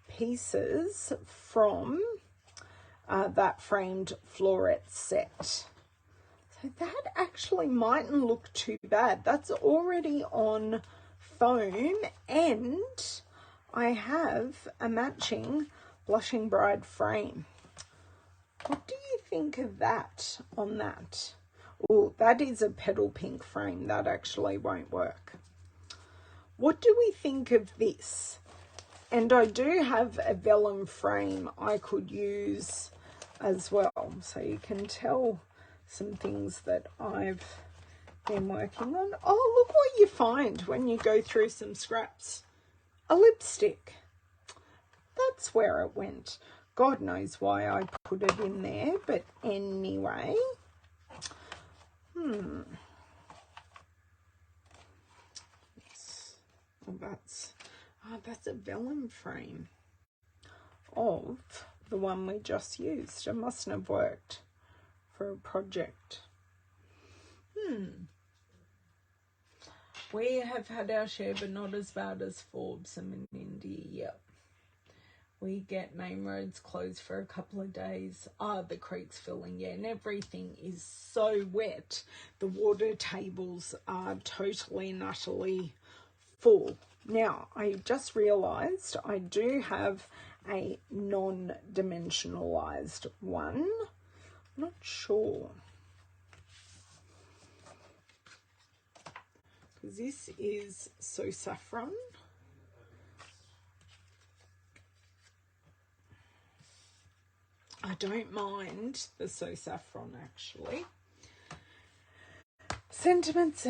pieces from that framed floret set. So that actually mightn't look too bad. That's already on foam, and I have a matching Blushing Bride frame. What do you think of that on that? Oh, that is a petal pink frame. That actually won't work. What do we think of this? And I do have a vellum frame I could use as well. So you can tell some things that I've been working on. Oh, look what you find when you go through some scraps. A lipstick. That's where it went. God knows why I put it in there, but anyway. That's a vellum frame of the one we just used. It mustn't have worked for a project. We have had our share, but not as bad as Forbes and Mindy. Yep. We get main roads closed for a couple of days. The creek's filling, yeah, and everything is so wet. The water tables are totally and utterly full. Now, I just realised I do have a non-dimensionalised one. I'm not sure. Because this is So Saffron. I don't mind the So Saffron, actually. Sentiment.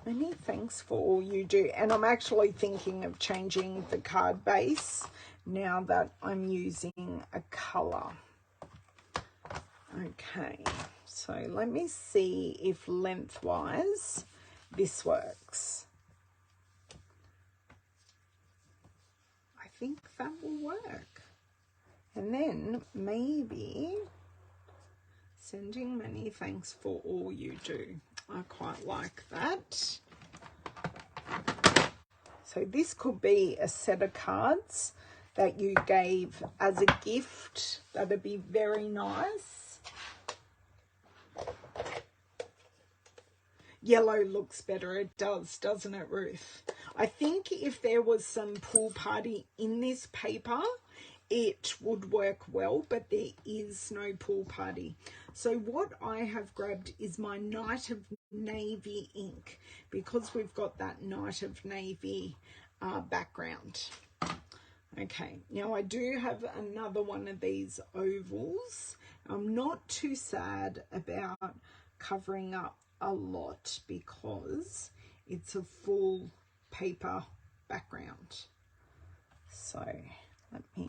Many thanks for all you do. And I'm actually thinking of changing the card base now that I'm using a colour. Okay, so let me see if lengthwise this works. I think that will work. And then maybe sending many thanks for all you do. I quite like that. So this could be a set of cards that you gave as a gift. That'd be very nice. Yellow looks better. It does, doesn't it, Ruth? I think if there was some pool party in this paper, it would work well, but there is no pool party. So what I have grabbed is my Night of Navy ink, because we've got that Night of Navy background. Okay, now I do have another one of these ovals. I'm not too sad about covering up a lot because it's a full paper background. So let me,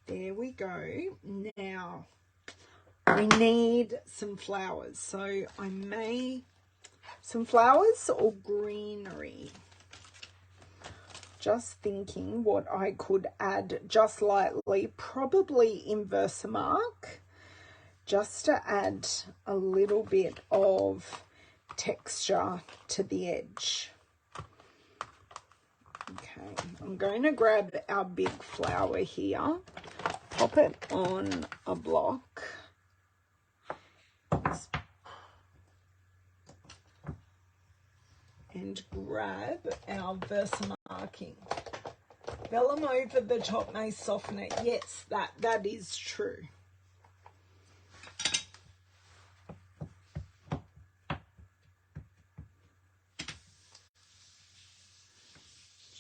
there we go. Now we need some flowers. So I may, some flowers or greenery. Just thinking what I could add just lightly, probably in Versamark, just to add a little bit of texture to the edge. I'm going to grab our big flower here, pop it on a block, and grab our Versamarking. Vellum over the top may soften it. Yes, that is true.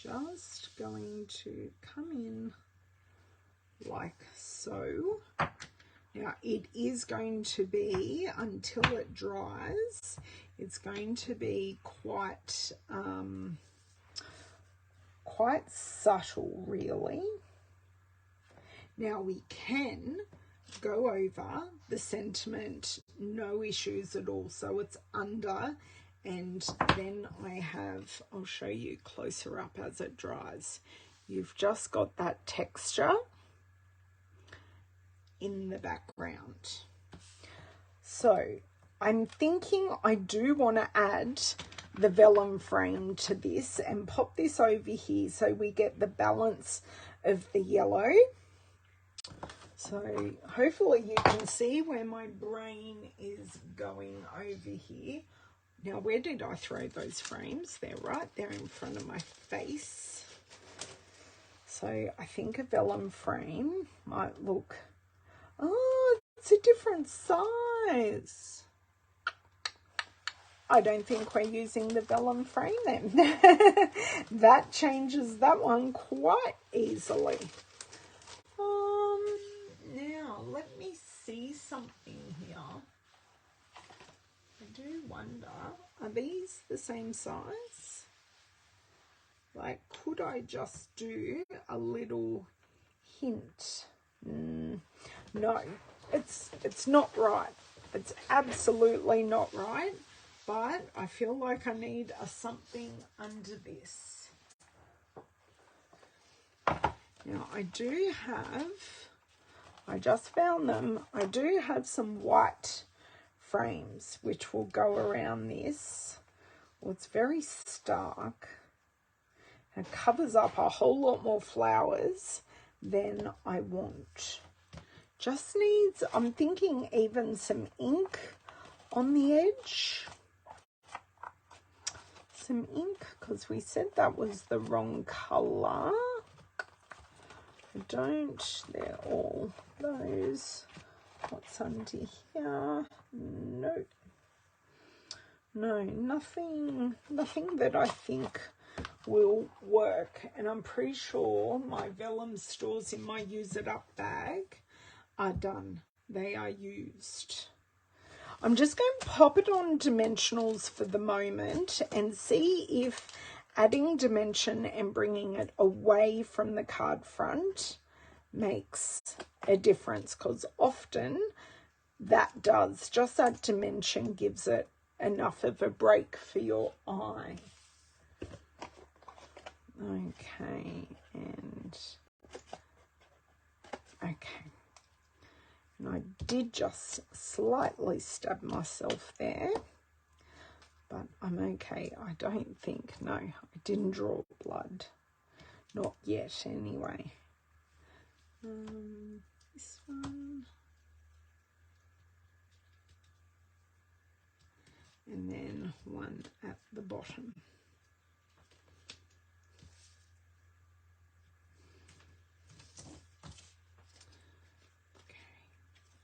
Just going to come in like so. Now it is going to be, until it dries, it's going to be quite subtle really. Now we can go over the sentiment, no issues at all. So it's under, and then I'll show you closer up as it dries. You've just got that texture in the background. So I'm thinking I do want to add the vellum frame to this and pop this over here so we get the balance of the yellow. So hopefully you can see where my brain is going over here. Now, where did I throw those frames? They're right there in front of my face. So I think a vellum frame might look, oh, it's a different size. I don't think we're using the vellum frame then. That changes that one quite easily. Now, let me see something here. I do wonder, are these the same size? Like, could I just do a little hint? No, it's not right. It's absolutely not right. But I feel like I need a something under this. Now I just found them. I do have some white frames which will go around this. Well, it's very stark. It covers up a whole lot more flowers than I want. Just needs, I'm thinking even some ink on the edge. Some ink, because we said that was the wrong colour. They're all those. What's under here? No, nothing that I think will work. And I'm pretty sure my vellum stores in my use it up bag are done. They are used. I'm just going to pop it on dimensionals for the moment and see if adding dimension and bringing it away from the card front makes a difference, because often that does. Just that dimension gives it enough of a break for your eye. Okay, and okay. And I did just slightly stab myself there, but I'm okay. I don't think, no, I didn't draw blood. Not yet, anyway. This one. And then one at the bottom.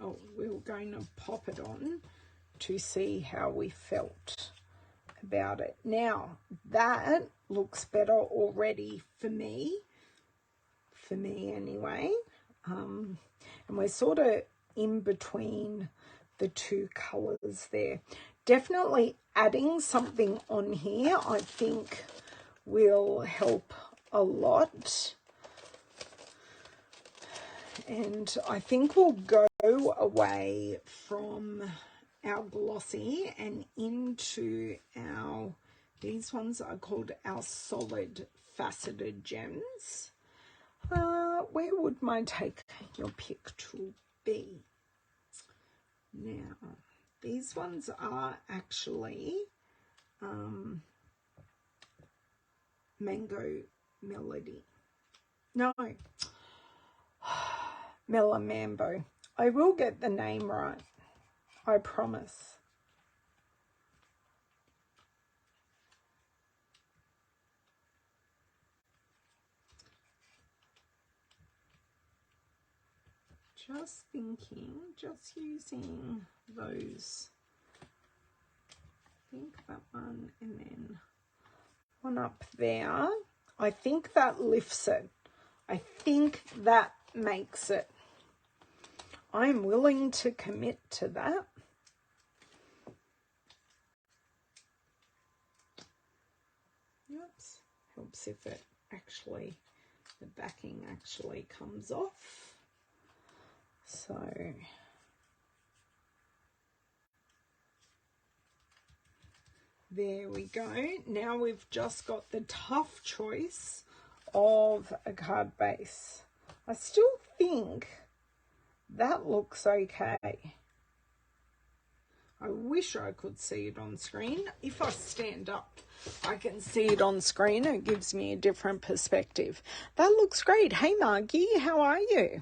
Oh, we were going to pop it on to see how we felt about it. Now, that looks better already for me anyway. And we're sort of in between the two colours there. Definitely adding something on here, I think, will help a lot. And I think we'll go away from our glossy and into our, these ones are called our solid faceted gems. Where would my take your pick tool be? Now, these ones are actually mango Melody. No. Melamambo. I will get the name right. I promise. Just thinking, just using those. I think that one and then one up there. I think that lifts it. I think that makes it. I'm willing to commit to that. Oops. Helps if it actually, the backing actually comes off. So there we go. Now we've just got the tough choice of a card base. I still think that looks okay. I wish I could see it on screen. If I stand up, I can see it on screen. It gives me a different perspective. That looks great. Hey, Margie, how are you?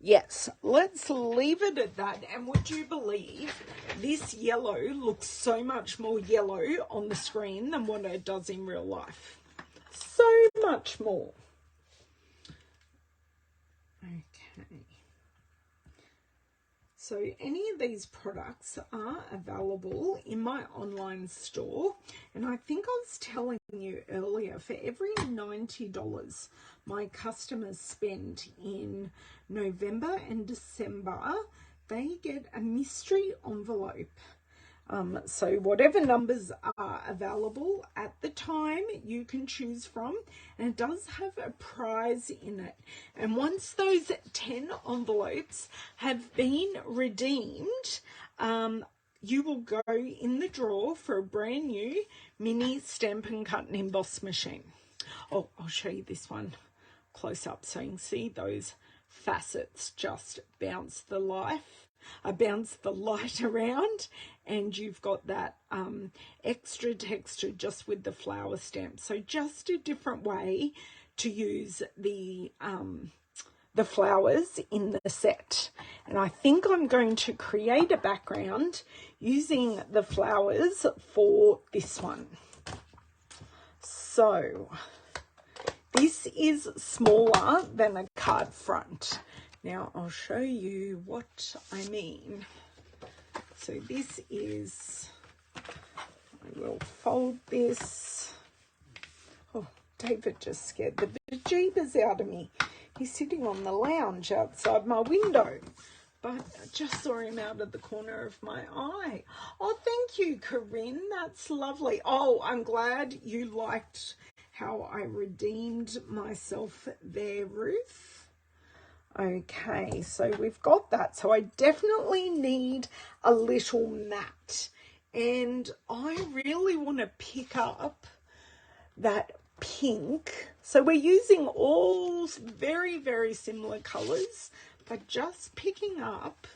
Yes, let's leave it at that. And would you believe this yellow looks so much more yellow on the screen than what it does in real life? So much more. Okay. So any of these products are available in my online store. And I think I was telling you earlier, for every $90 my customers spend in November and December, they get a mystery envelope. So whatever numbers are available at the time, you can choose from, and it does have a prize in it. And once those 10 envelopes have been redeemed, you will go in the draw for a brand new mini Stampin' Cut and Emboss machine. Oh, I'll show you this one close up so you can see those facets just bounce the light around, and you've got that extra texture just with the flower stamp. So just a different way to use the flowers in the set. And I think I'm going to create a background using the flowers for this one. So this is smaller than a card front. Now I'll show you what I mean. So this is, I will fold this. Oh, David just scared the bejeebers out of me. He's sitting on the lounge outside my window, but I just saw him out of the corner of my eye. Oh, thank you, Corinne. That's lovely. Oh, I'm glad you liked how I redeemed myself there, Ruth. Okay, so we've got that. So I definitely need a little mat, and I really want to pick up that pink. So we're using all very, very similar colors, but just picking up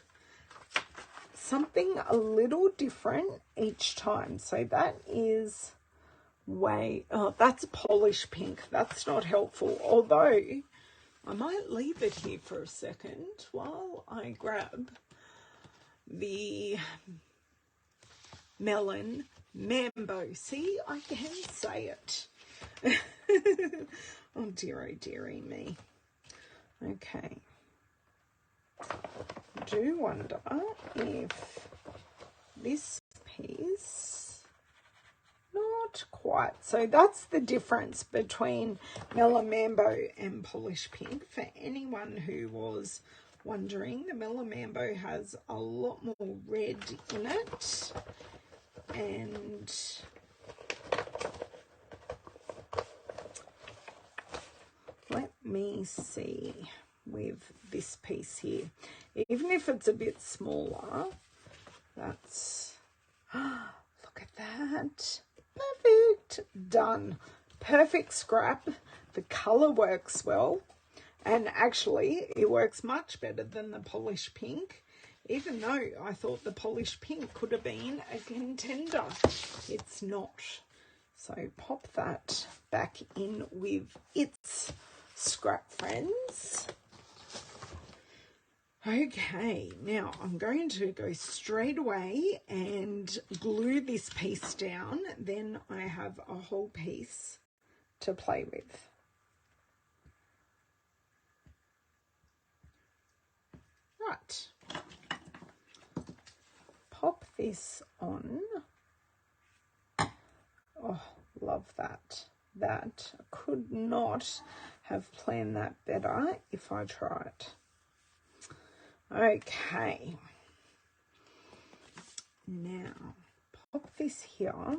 something a little different each time. So that is that's polish pink. That's not helpful, although I might leave it here for a second while I grab the Melon Mambo. See, I can say it. Oh, dearie me. Okay. I do wonder if this piece, not quite. So that's the difference between Melon Mambo and Polish Pink. For anyone who was wondering, the Melon Mambo has a lot more red in it, and let me see with this piece here. Even if it's a bit smaller, that's, look at that. Perfect. Done. Perfect scrap. The color works well, and actually it works much better than the Polish Pink, even though I thought the Polish Pink could have been a contender. It's not. So pop that back in with its scrap friends. Okay, now I'm going to go straight away and glue this piece down. Then I have a whole piece to play with. Right. Pop this on. Oh, love that. That could not have planned that better if I tried. Okay. Now, pop this here.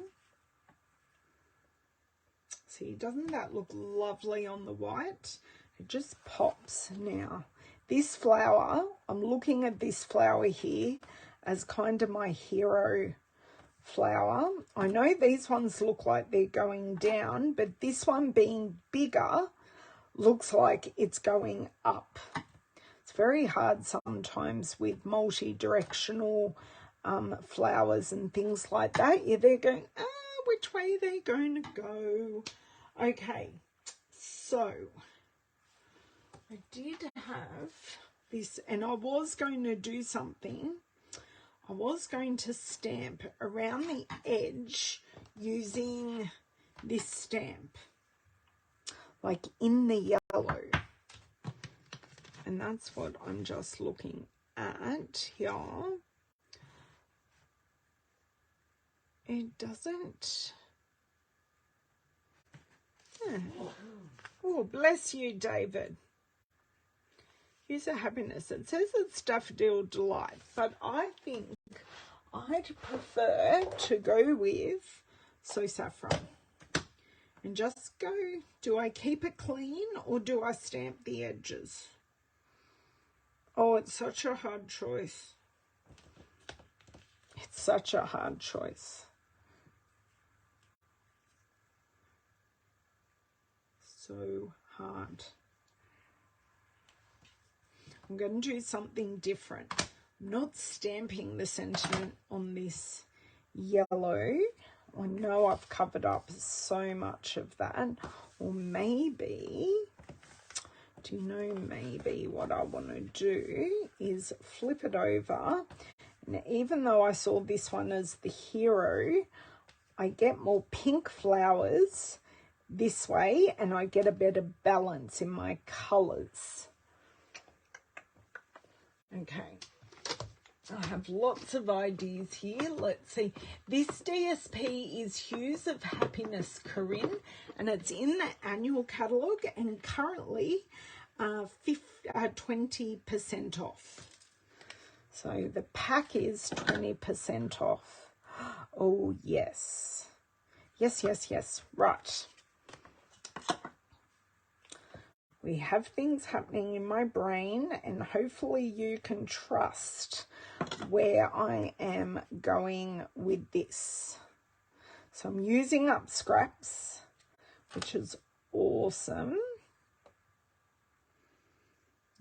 See, doesn't that look lovely on the white? It just pops. Now, this flower, I'm looking at this flower here as kind of my hero flower. I know these ones look like they're going down, but this one being bigger looks like it's going up. It's very hard sometimes with multi-directional flowers and things like that. Yeah, they're going, which way are they going to go? Okay, so I did have this, and I was going to do something. I was going to stamp around the edge using this stamp, like in the yellow. And that's what I'm just looking at here. It doesn't. Oh, bless you, David. Here's a happiness. It says it's Daffodil Delight, but I think I'd prefer to go with So Saffron. And just go, do I keep it clean or do I stamp the edges? Oh, it's such a hard choice. It's such a hard choice. So hard. I'm going to do something different. I'm not stamping the sentiment on this yellow. I know I've covered up so much of that. Or maybe, do you know, maybe what I want to do is flip it over. And even though I saw this one as the hero, I get more pink flowers this way and I get a better balance in my colours. Okay, I have lots of ideas here. Let's see. This DSP is Hues of Happiness, Corinne, and it's in the annual catalogue and currently 20% off. So the pack is 20% off. Oh, yes. Yes, yes, yes. Right. We have things happening in my brain, and hopefully you can trust where I am going with this. So I'm using up scraps, which is awesome.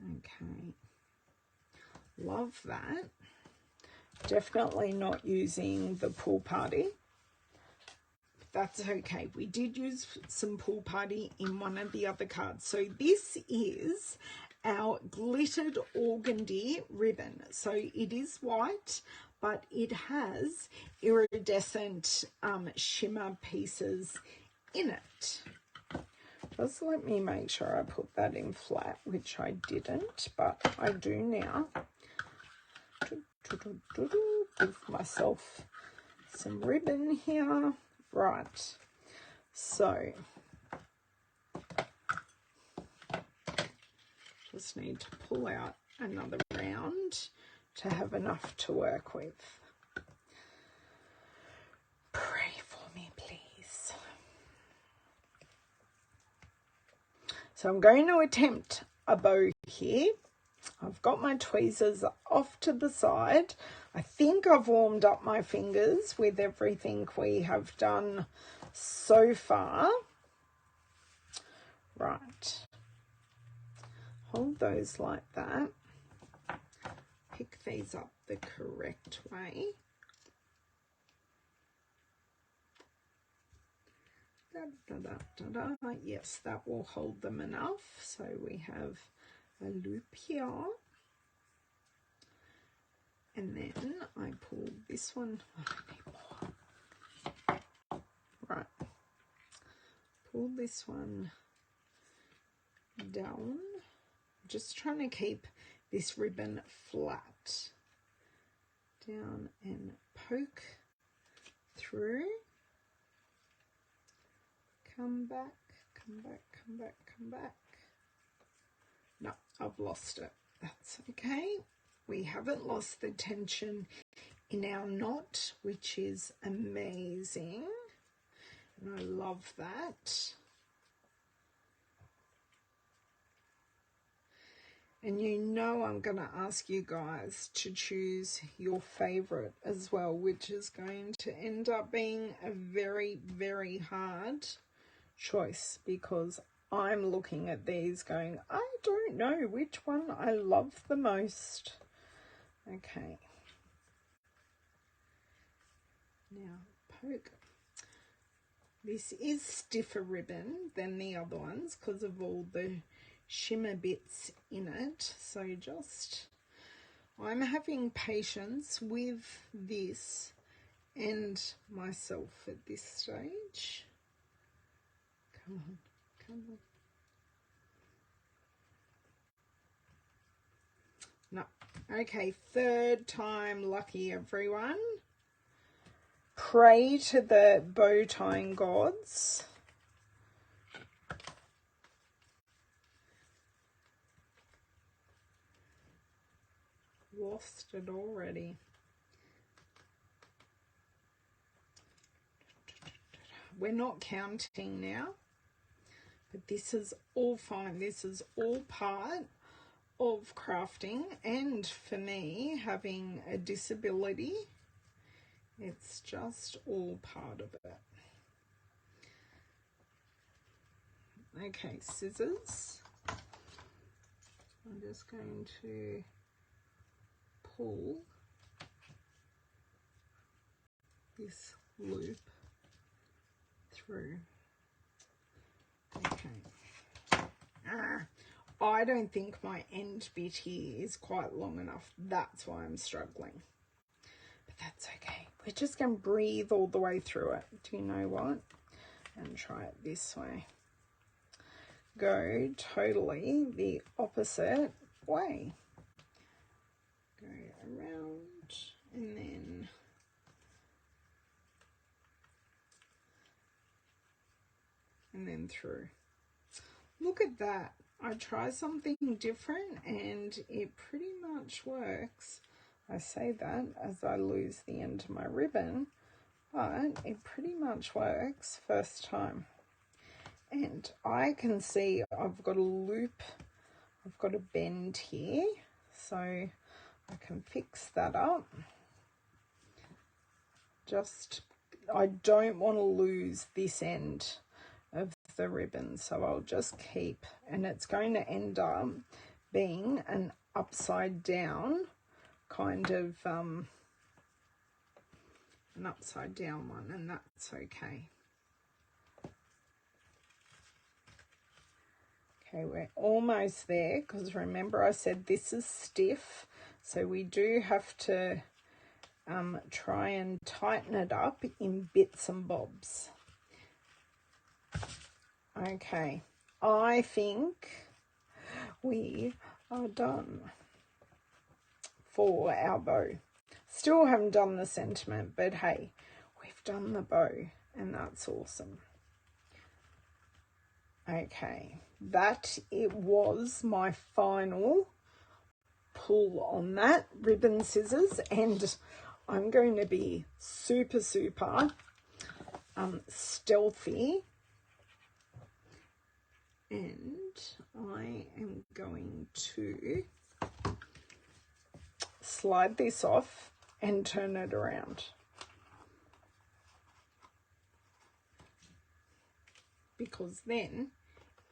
Okay. Love that. Definitely not using the pool party. That's okay. We did use some pool party in one of the other cards. So this is our glittered organdy ribbon. So it is white, but it has iridescent shimmer pieces in it. Just let me make sure I put that in flat, which I didn't, but I do now. Give myself some ribbon here. Right, so just need to pull out another round to have enough to work with. Pray for me, please. So I'm going to attempt a bow here. I've got my tweezers off to the side. I think I've warmed up my fingers with everything we have done so far. Right. Hold those like that. Pick these up the correct way. Yes, that will hold them enough. So we have a loop here, and then I pull this one. Oh, I need more. Right, pull this one down, just trying to keep this ribbon flat, down and poke through, come back, come back, come back, come back. No, I've lost it. That's okay. We haven't lost the tension in our knot, which is amazing, and I love that. And you know I'm going to ask you guys to choose your favorite as well, which is going to end up being a very, very hard choice, because I'm looking at these going, I don't know which one I love the most. Okay. Now poke. This is stiffer ribbon than the other ones because of all the shimmer bits in it, so just I'm having patience with this and myself at this stage. Come on, come on. No. Okay, third time lucky, everyone. Pray to the bow tying gods. Lost it already. We're not counting now, but this is all fine. This is all part of crafting, and for me, having a disability, it's just all part of it. Okay, scissors. I'm just going to pull this loop through. Okay. I don't think my end bit here is quite long enough. That's why I'm struggling. But that's okay. We're just going to breathe all the way through it. Do you know what? And try it this way. Go totally the opposite way. Go around and then through. Look at that. I try something different and it pretty much works. I say that as I lose the end of my ribbon, but it pretty much works first time. And I can see I've got a loop, I've got a bend here, so I can fix that up. Just, I don't want to lose this end of the ribbon, so I'll just keep, and it's going to end up being an upside down kind of an upside down one, and that's okay. Okay, we're almost there, because remember I said this is stiff, so we do have to try and tighten it up in bits and bobs. Okay, I think we are done for our bow. Still haven't done the sentiment, but hey, we've done the bow, and that's awesome. Okay, that it was my final pull on that ribbon scissors, and I'm going to be super stealthy, and I am going to slide this off and turn it around, because then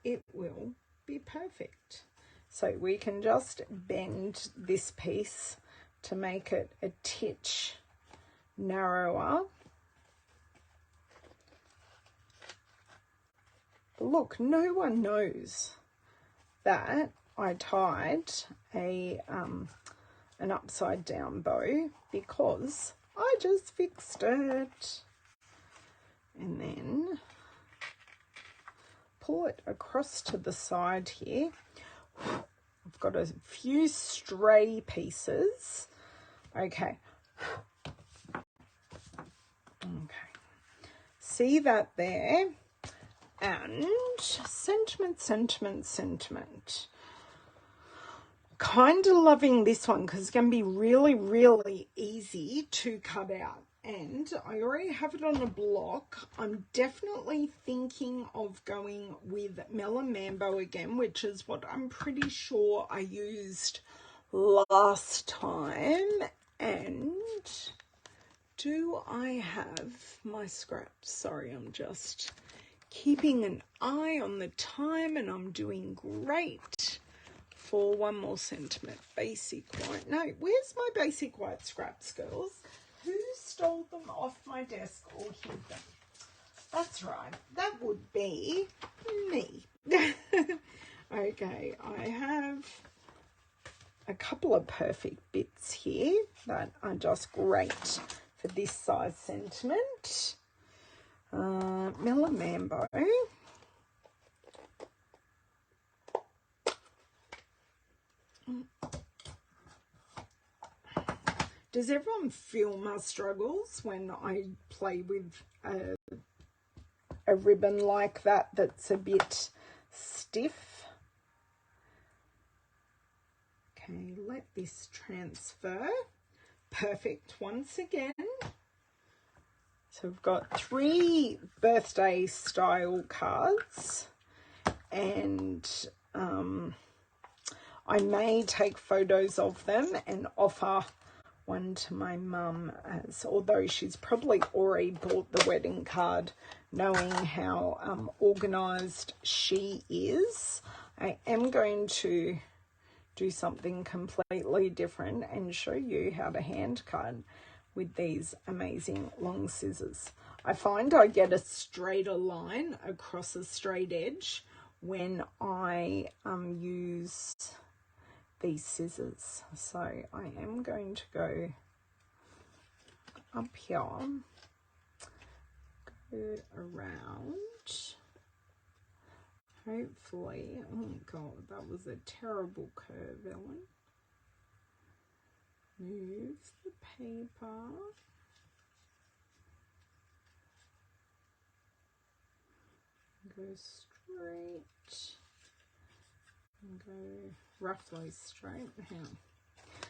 it will be perfect. So we can just bend this piece to make it a titch narrower. look, no one knows that I tied an upside down bow because I just fixed it. And then pull it across to the side here. I've got a few stray pieces. Okay. See that there? And sentiment. Kind of loving this one because it's going to be really, really easy to cut out. And I already have it on a block. I'm definitely thinking of going with Melon Mambo again, which is what I'm pretty sure I used last time. And do I have my scraps? Sorry, I'm just keeping an eye on the time and I'm doing great. For one more sentiment, basic white. No, where's my basic white scraps, girls? Who stole them off my desk or hid them? That's right, that would be me. Okay, I have a couple of perfect bits here that are just great for this size sentiment. Melon Mambo. Does everyone feel my struggles when I play with a ribbon like that that's a bit stiff? Okay, let this transfer. Perfect once again. So we've got 3 birthday style cards, and I may take photos of them and offer one to my mum, as although she's probably already bought the wedding card, knowing how organised she is. I am going to do something completely different and show you how to hand cut with these amazing long scissors. I find I get a straighter line across a straight edge when I use these scissors. So I am going to go up here, go around, hopefully. Oh god, that was a terrible curve, Ellen. Move the paper, go straight, and go roughly straight.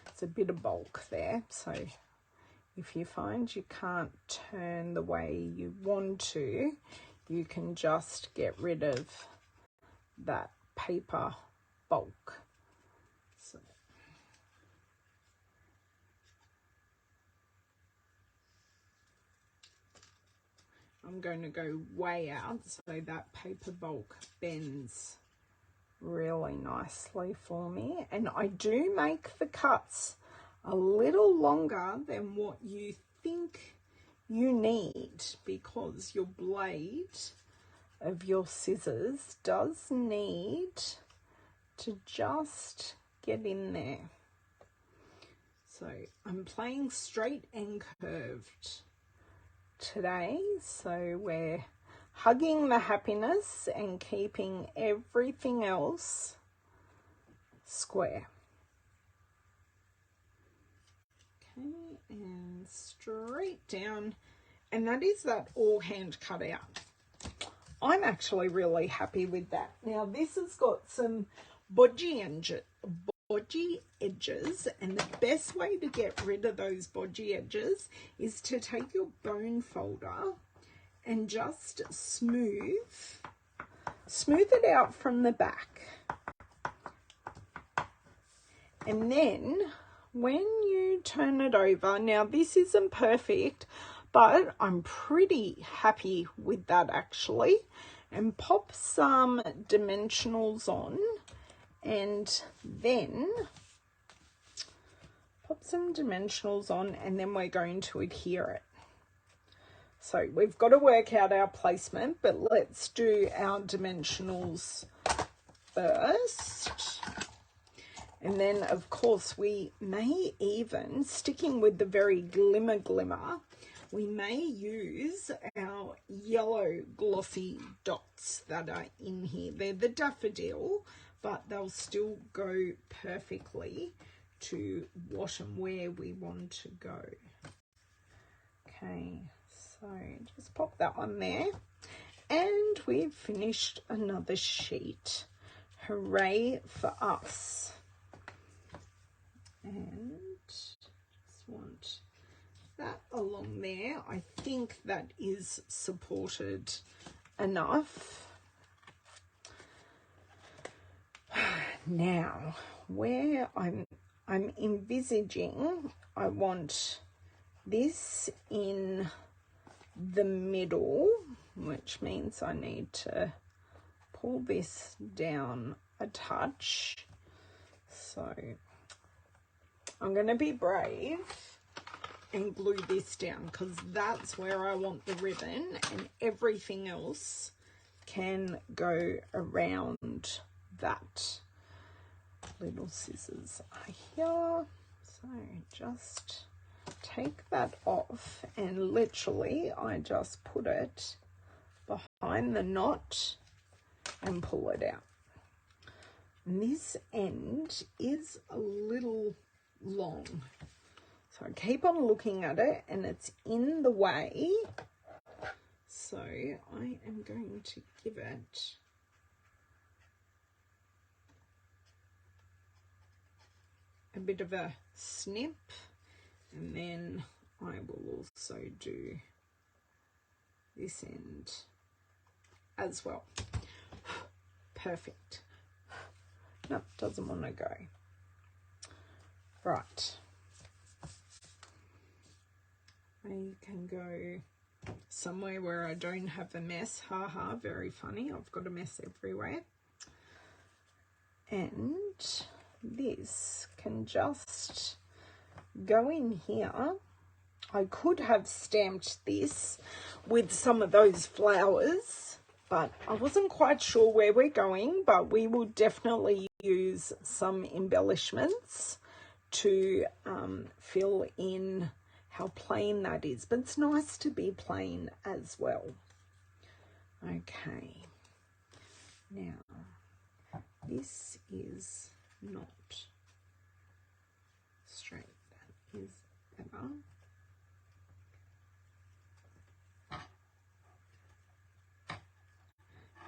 It's a bit of bulk there, so if you find you can't turn the way you want to, you can just get rid of that paper bulk. So I'm going to go way out so that paper bulk bends really nicely for me. And I do make the cuts a little longer than what you think you need, because your blade of your scissors does need to just get in there. So I'm playing straight and curved today, so we're hugging the happiness and keeping everything else square. Okay, and straight down, and that is that all hand cut out. I'm actually really happy with that. Now this has got some bodgy edges, and the best way to get rid of those bodgy edges is to take your bone folder and just smooth it out from the back. And then when you turn it over, now this isn't perfect, but I'm pretty happy with that actually, and pop some dimensionals on, and then pop some dimensionals on, and then we're going to adhere it. So we've got to work out our placement, but let's do our dimensionals first. And then, of course, we may even, sticking with the very glimmer, we may use our yellow glossy dots that are in here. They're the daffodil, but they'll still go perfectly to wash them where we want to go. Okay, so just pop that one there. And we've finished another sheet. Hooray for us. And just want that along there. I think that is supported enough. Now, where I'm envisaging, I want this in the middle, which means I need to pull this down a touch. So I'm going to be brave and glue this down because that's where I want the ribbon, and everything else can go around that. Little scissors are here, so just take that off, and literally I just put it behind the knot and pull it out. And this end is a little long, so I keep on looking at it and it's in the way, so I am going to give it a bit of a snip, and then I will also do this end as well. Perfect. No, doesn't want to go. Right. I can go somewhere where I don't have a mess. Haha, very funny. I've got a mess everywhere. And this can just go in here. I could have stamped this with some of those flowers, but I wasn't quite sure where we're going, but we will definitely use some embellishments to fill in how plain that is, but it's nice to be plain as well. Okay, now this is not straight, that is better.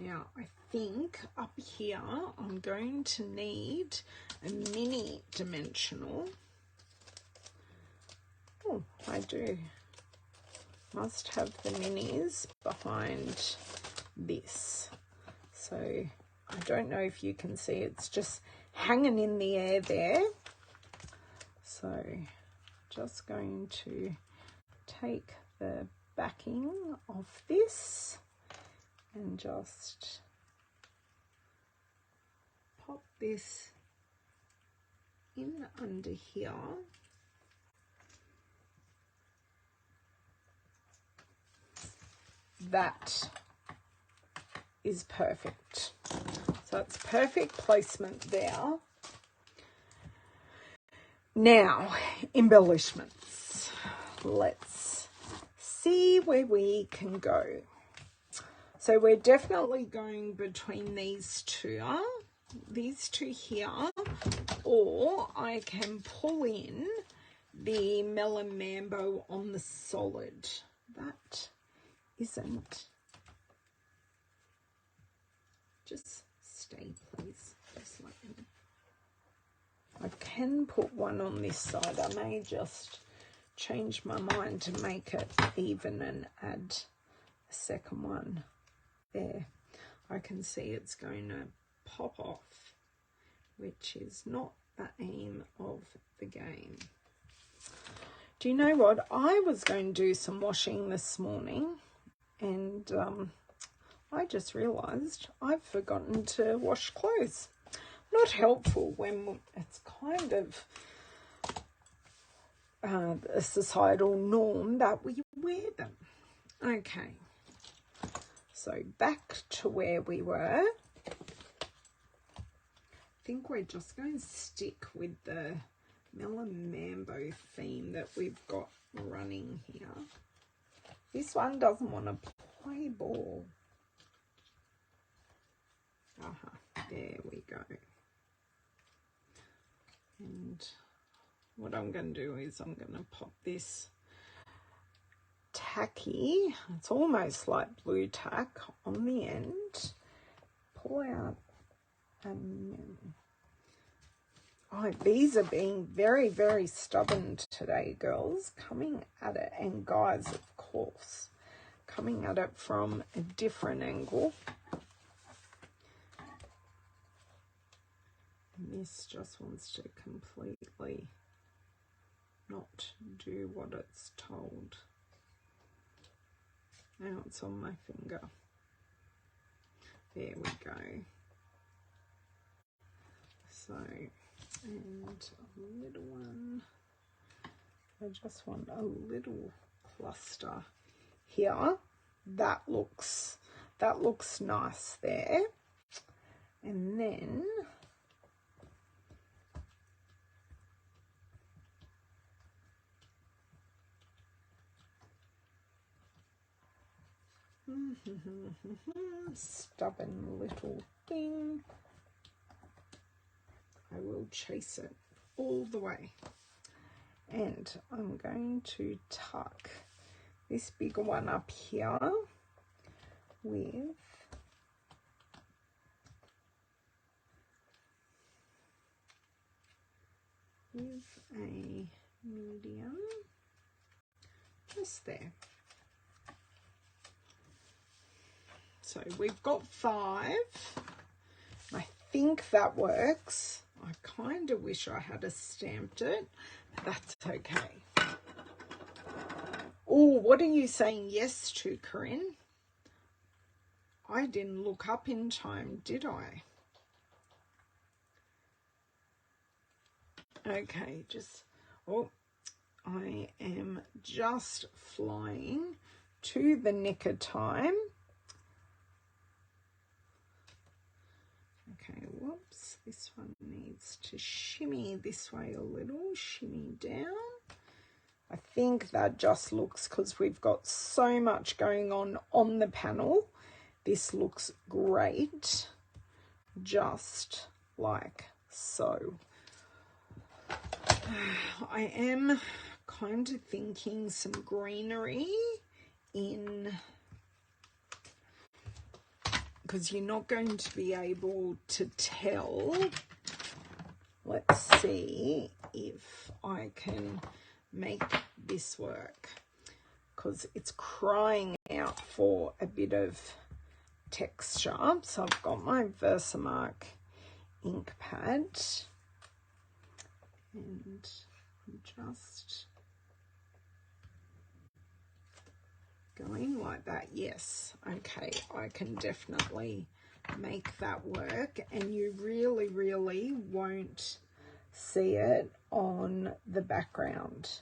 Now I think up here I'm going to need a mini dimensional. Oh, I do. Must have the minis behind this. So I don't know if you can see, it's just hanging in the air there. So just going to take the backing off this and just pop this in under here. That is perfect. So it's perfect placement there. Now, embellishments. Let's see where we can go. So we're definitely going between these two here, or I can pull in the Melon Mambo on the solid. That isn't. Just stay, please. Just like that. I can put one on this side. I may just change my mind to make it even and add a second one there. I can see it's going to pop off, which is not the aim of the game. Do you know what? I was going to do some washing this morning, and I just realised I've forgotten to wash clothes. Not helpful when it's kind of a societal norm that we wear them. Okay, so back to where we were. I think we're just going to stick with the Melon Mambo theme that we've got running here. This one doesn't want to play ball. There we go. And what I'm going to do is I'm going to pop this tacky, it's almost like blue tack, on the end. Pull out oh, these are being very, very stubborn today, girls. Coming at it, and guys, of course, coming at it from a different angle. And this just wants to completely not do what it's told. Now it's on my finger. There we go. So, and a little one. I just want a little cluster here. That looks nice there. And then stubborn little thing. I will chase it all the way. And I'm going to tuck this bigger one up here with a medium, just there. So we've got 5. I think that works. I kind of wish I had stamped it, but that's okay. Oh, what are you saying yes to, Corinne? I didn't look up in time, did I? Okay, I am just flying to the nick of time. Okay, whoops, this one needs to shimmy this way a little, shimmy down. I think that just looks, because we've got so much going on the panel, this looks great, just like so. I am kind of thinking some greenery in, because you're not going to be able to tell. Let's see if I can make this work, because it's crying out for a bit of texture. So I've got my Versamark ink pad, and I'm just going like that. Yes, okay, I can definitely make that work, and you really, really won't see it on the background,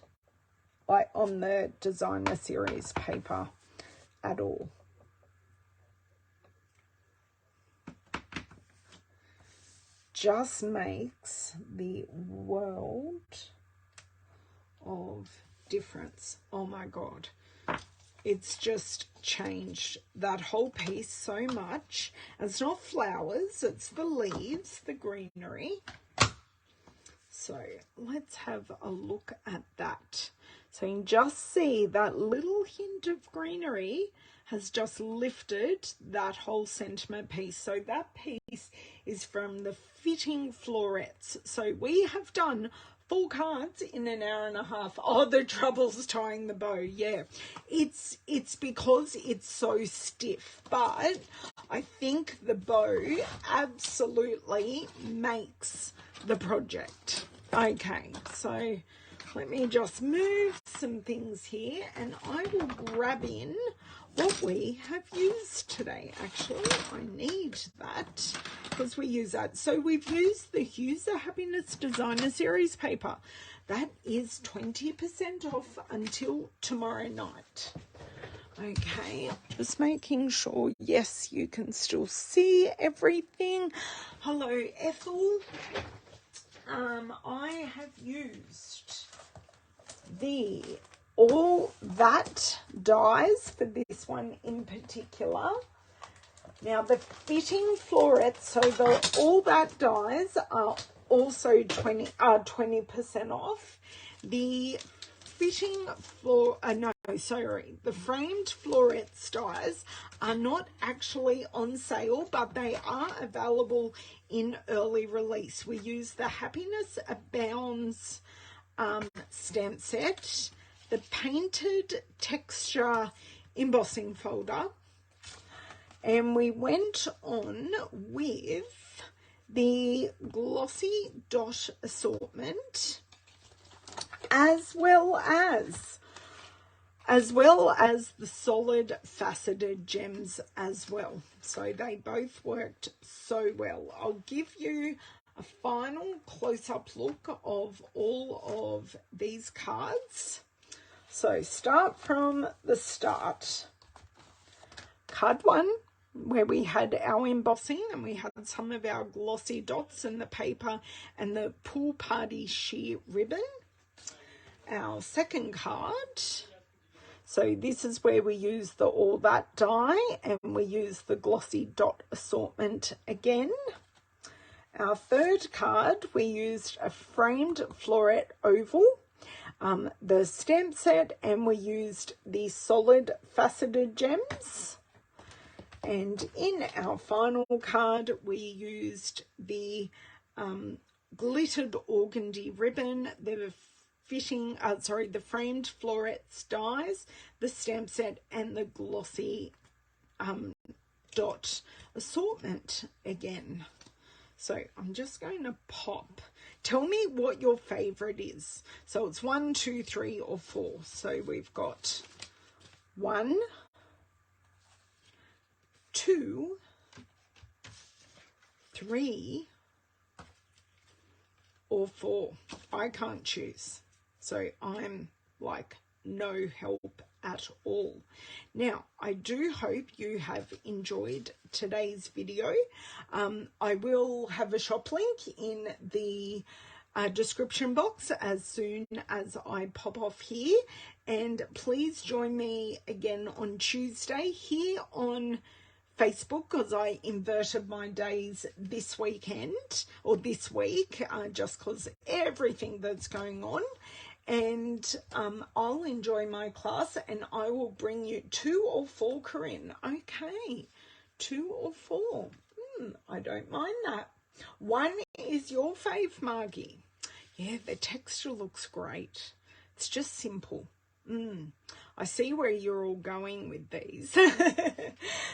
like on the designer series paper at all. Just makes the world of difference. Oh my God. It's just changed that whole piece so much. And it's not flowers, it's the leaves, the greenery. So let's have a look at that. So you can just see that little hint of greenery has just lifted that whole sentiment piece. So that piece is from the Fitting Florets. So we have done 4 cards in an hour and a half. Oh, the trouble's tying the bow. Yeah, it's because it's so stiff, but I think the bow absolutely makes the project. Okay, so let me just move some things here, and I will grab in what we have used today. Actually, I need that because we use that. So we've used the Hues the Happiness Designer Series paper. That is 20% off until tomorrow night. Okay, just making sure, yes, you can still see everything. Hello, Ethel. I have used the All That dies for this one in particular. Now, the fitting florets, so the All That dies are also 20% off. The fitting the framed florets dies are not actually on sale, but they are available in early release. We use the Happiness Abounds stamp set, the painted texture embossing folder, and we went on with the glossy dot assortment, as well as the solid faceted gems as well. So they both worked so well. I'll give you a final close-up look of all of these cards. So start from the start. Card 1, where we had our embossing and we had some of our glossy dots and the paper and the pool party sheer ribbon. Our second card, so this is where we use the All That die and we use the glossy dot assortment again. Our third card, we used a framed floret oval, the stamp set, and we used the solid faceted gems. And in our final card, we used the glittered organdy ribbon, the the framed florets dies, the stamp set, and the glossy dot assortment again. So I'm just going to pop. Tell me what your favorite is. So it's 1, 2, 3, or 4. So we've got 1, 2, 3, or 4. I can't choose. So I'm like no help at all. Now, I do hope you have enjoyed today's video. I will have a shop link in the description box as soon as I pop off here. And please join me again on Tuesday here on Facebook, because I inverted my days this weekend or this week, just because everything that's going on. And I'll enjoy my class and I will bring you 2 or 4, Corinne. Okay, 2 or 4. I don't mind that. 1 is your fave, Margie. Yeah, the texture looks great. It's just simple. I see where you're all going with these.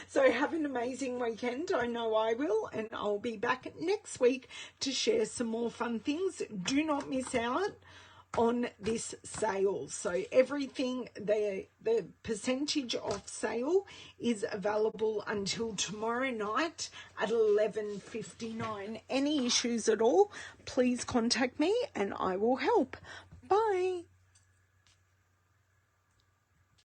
So have an amazing weekend. I know I will, and I'll be back next week to share some more fun things. Do not miss out on this sale. So everything, the percentage off sale is available until tomorrow night at 11:59. Any issues at all, please contact me and I will help. Bye.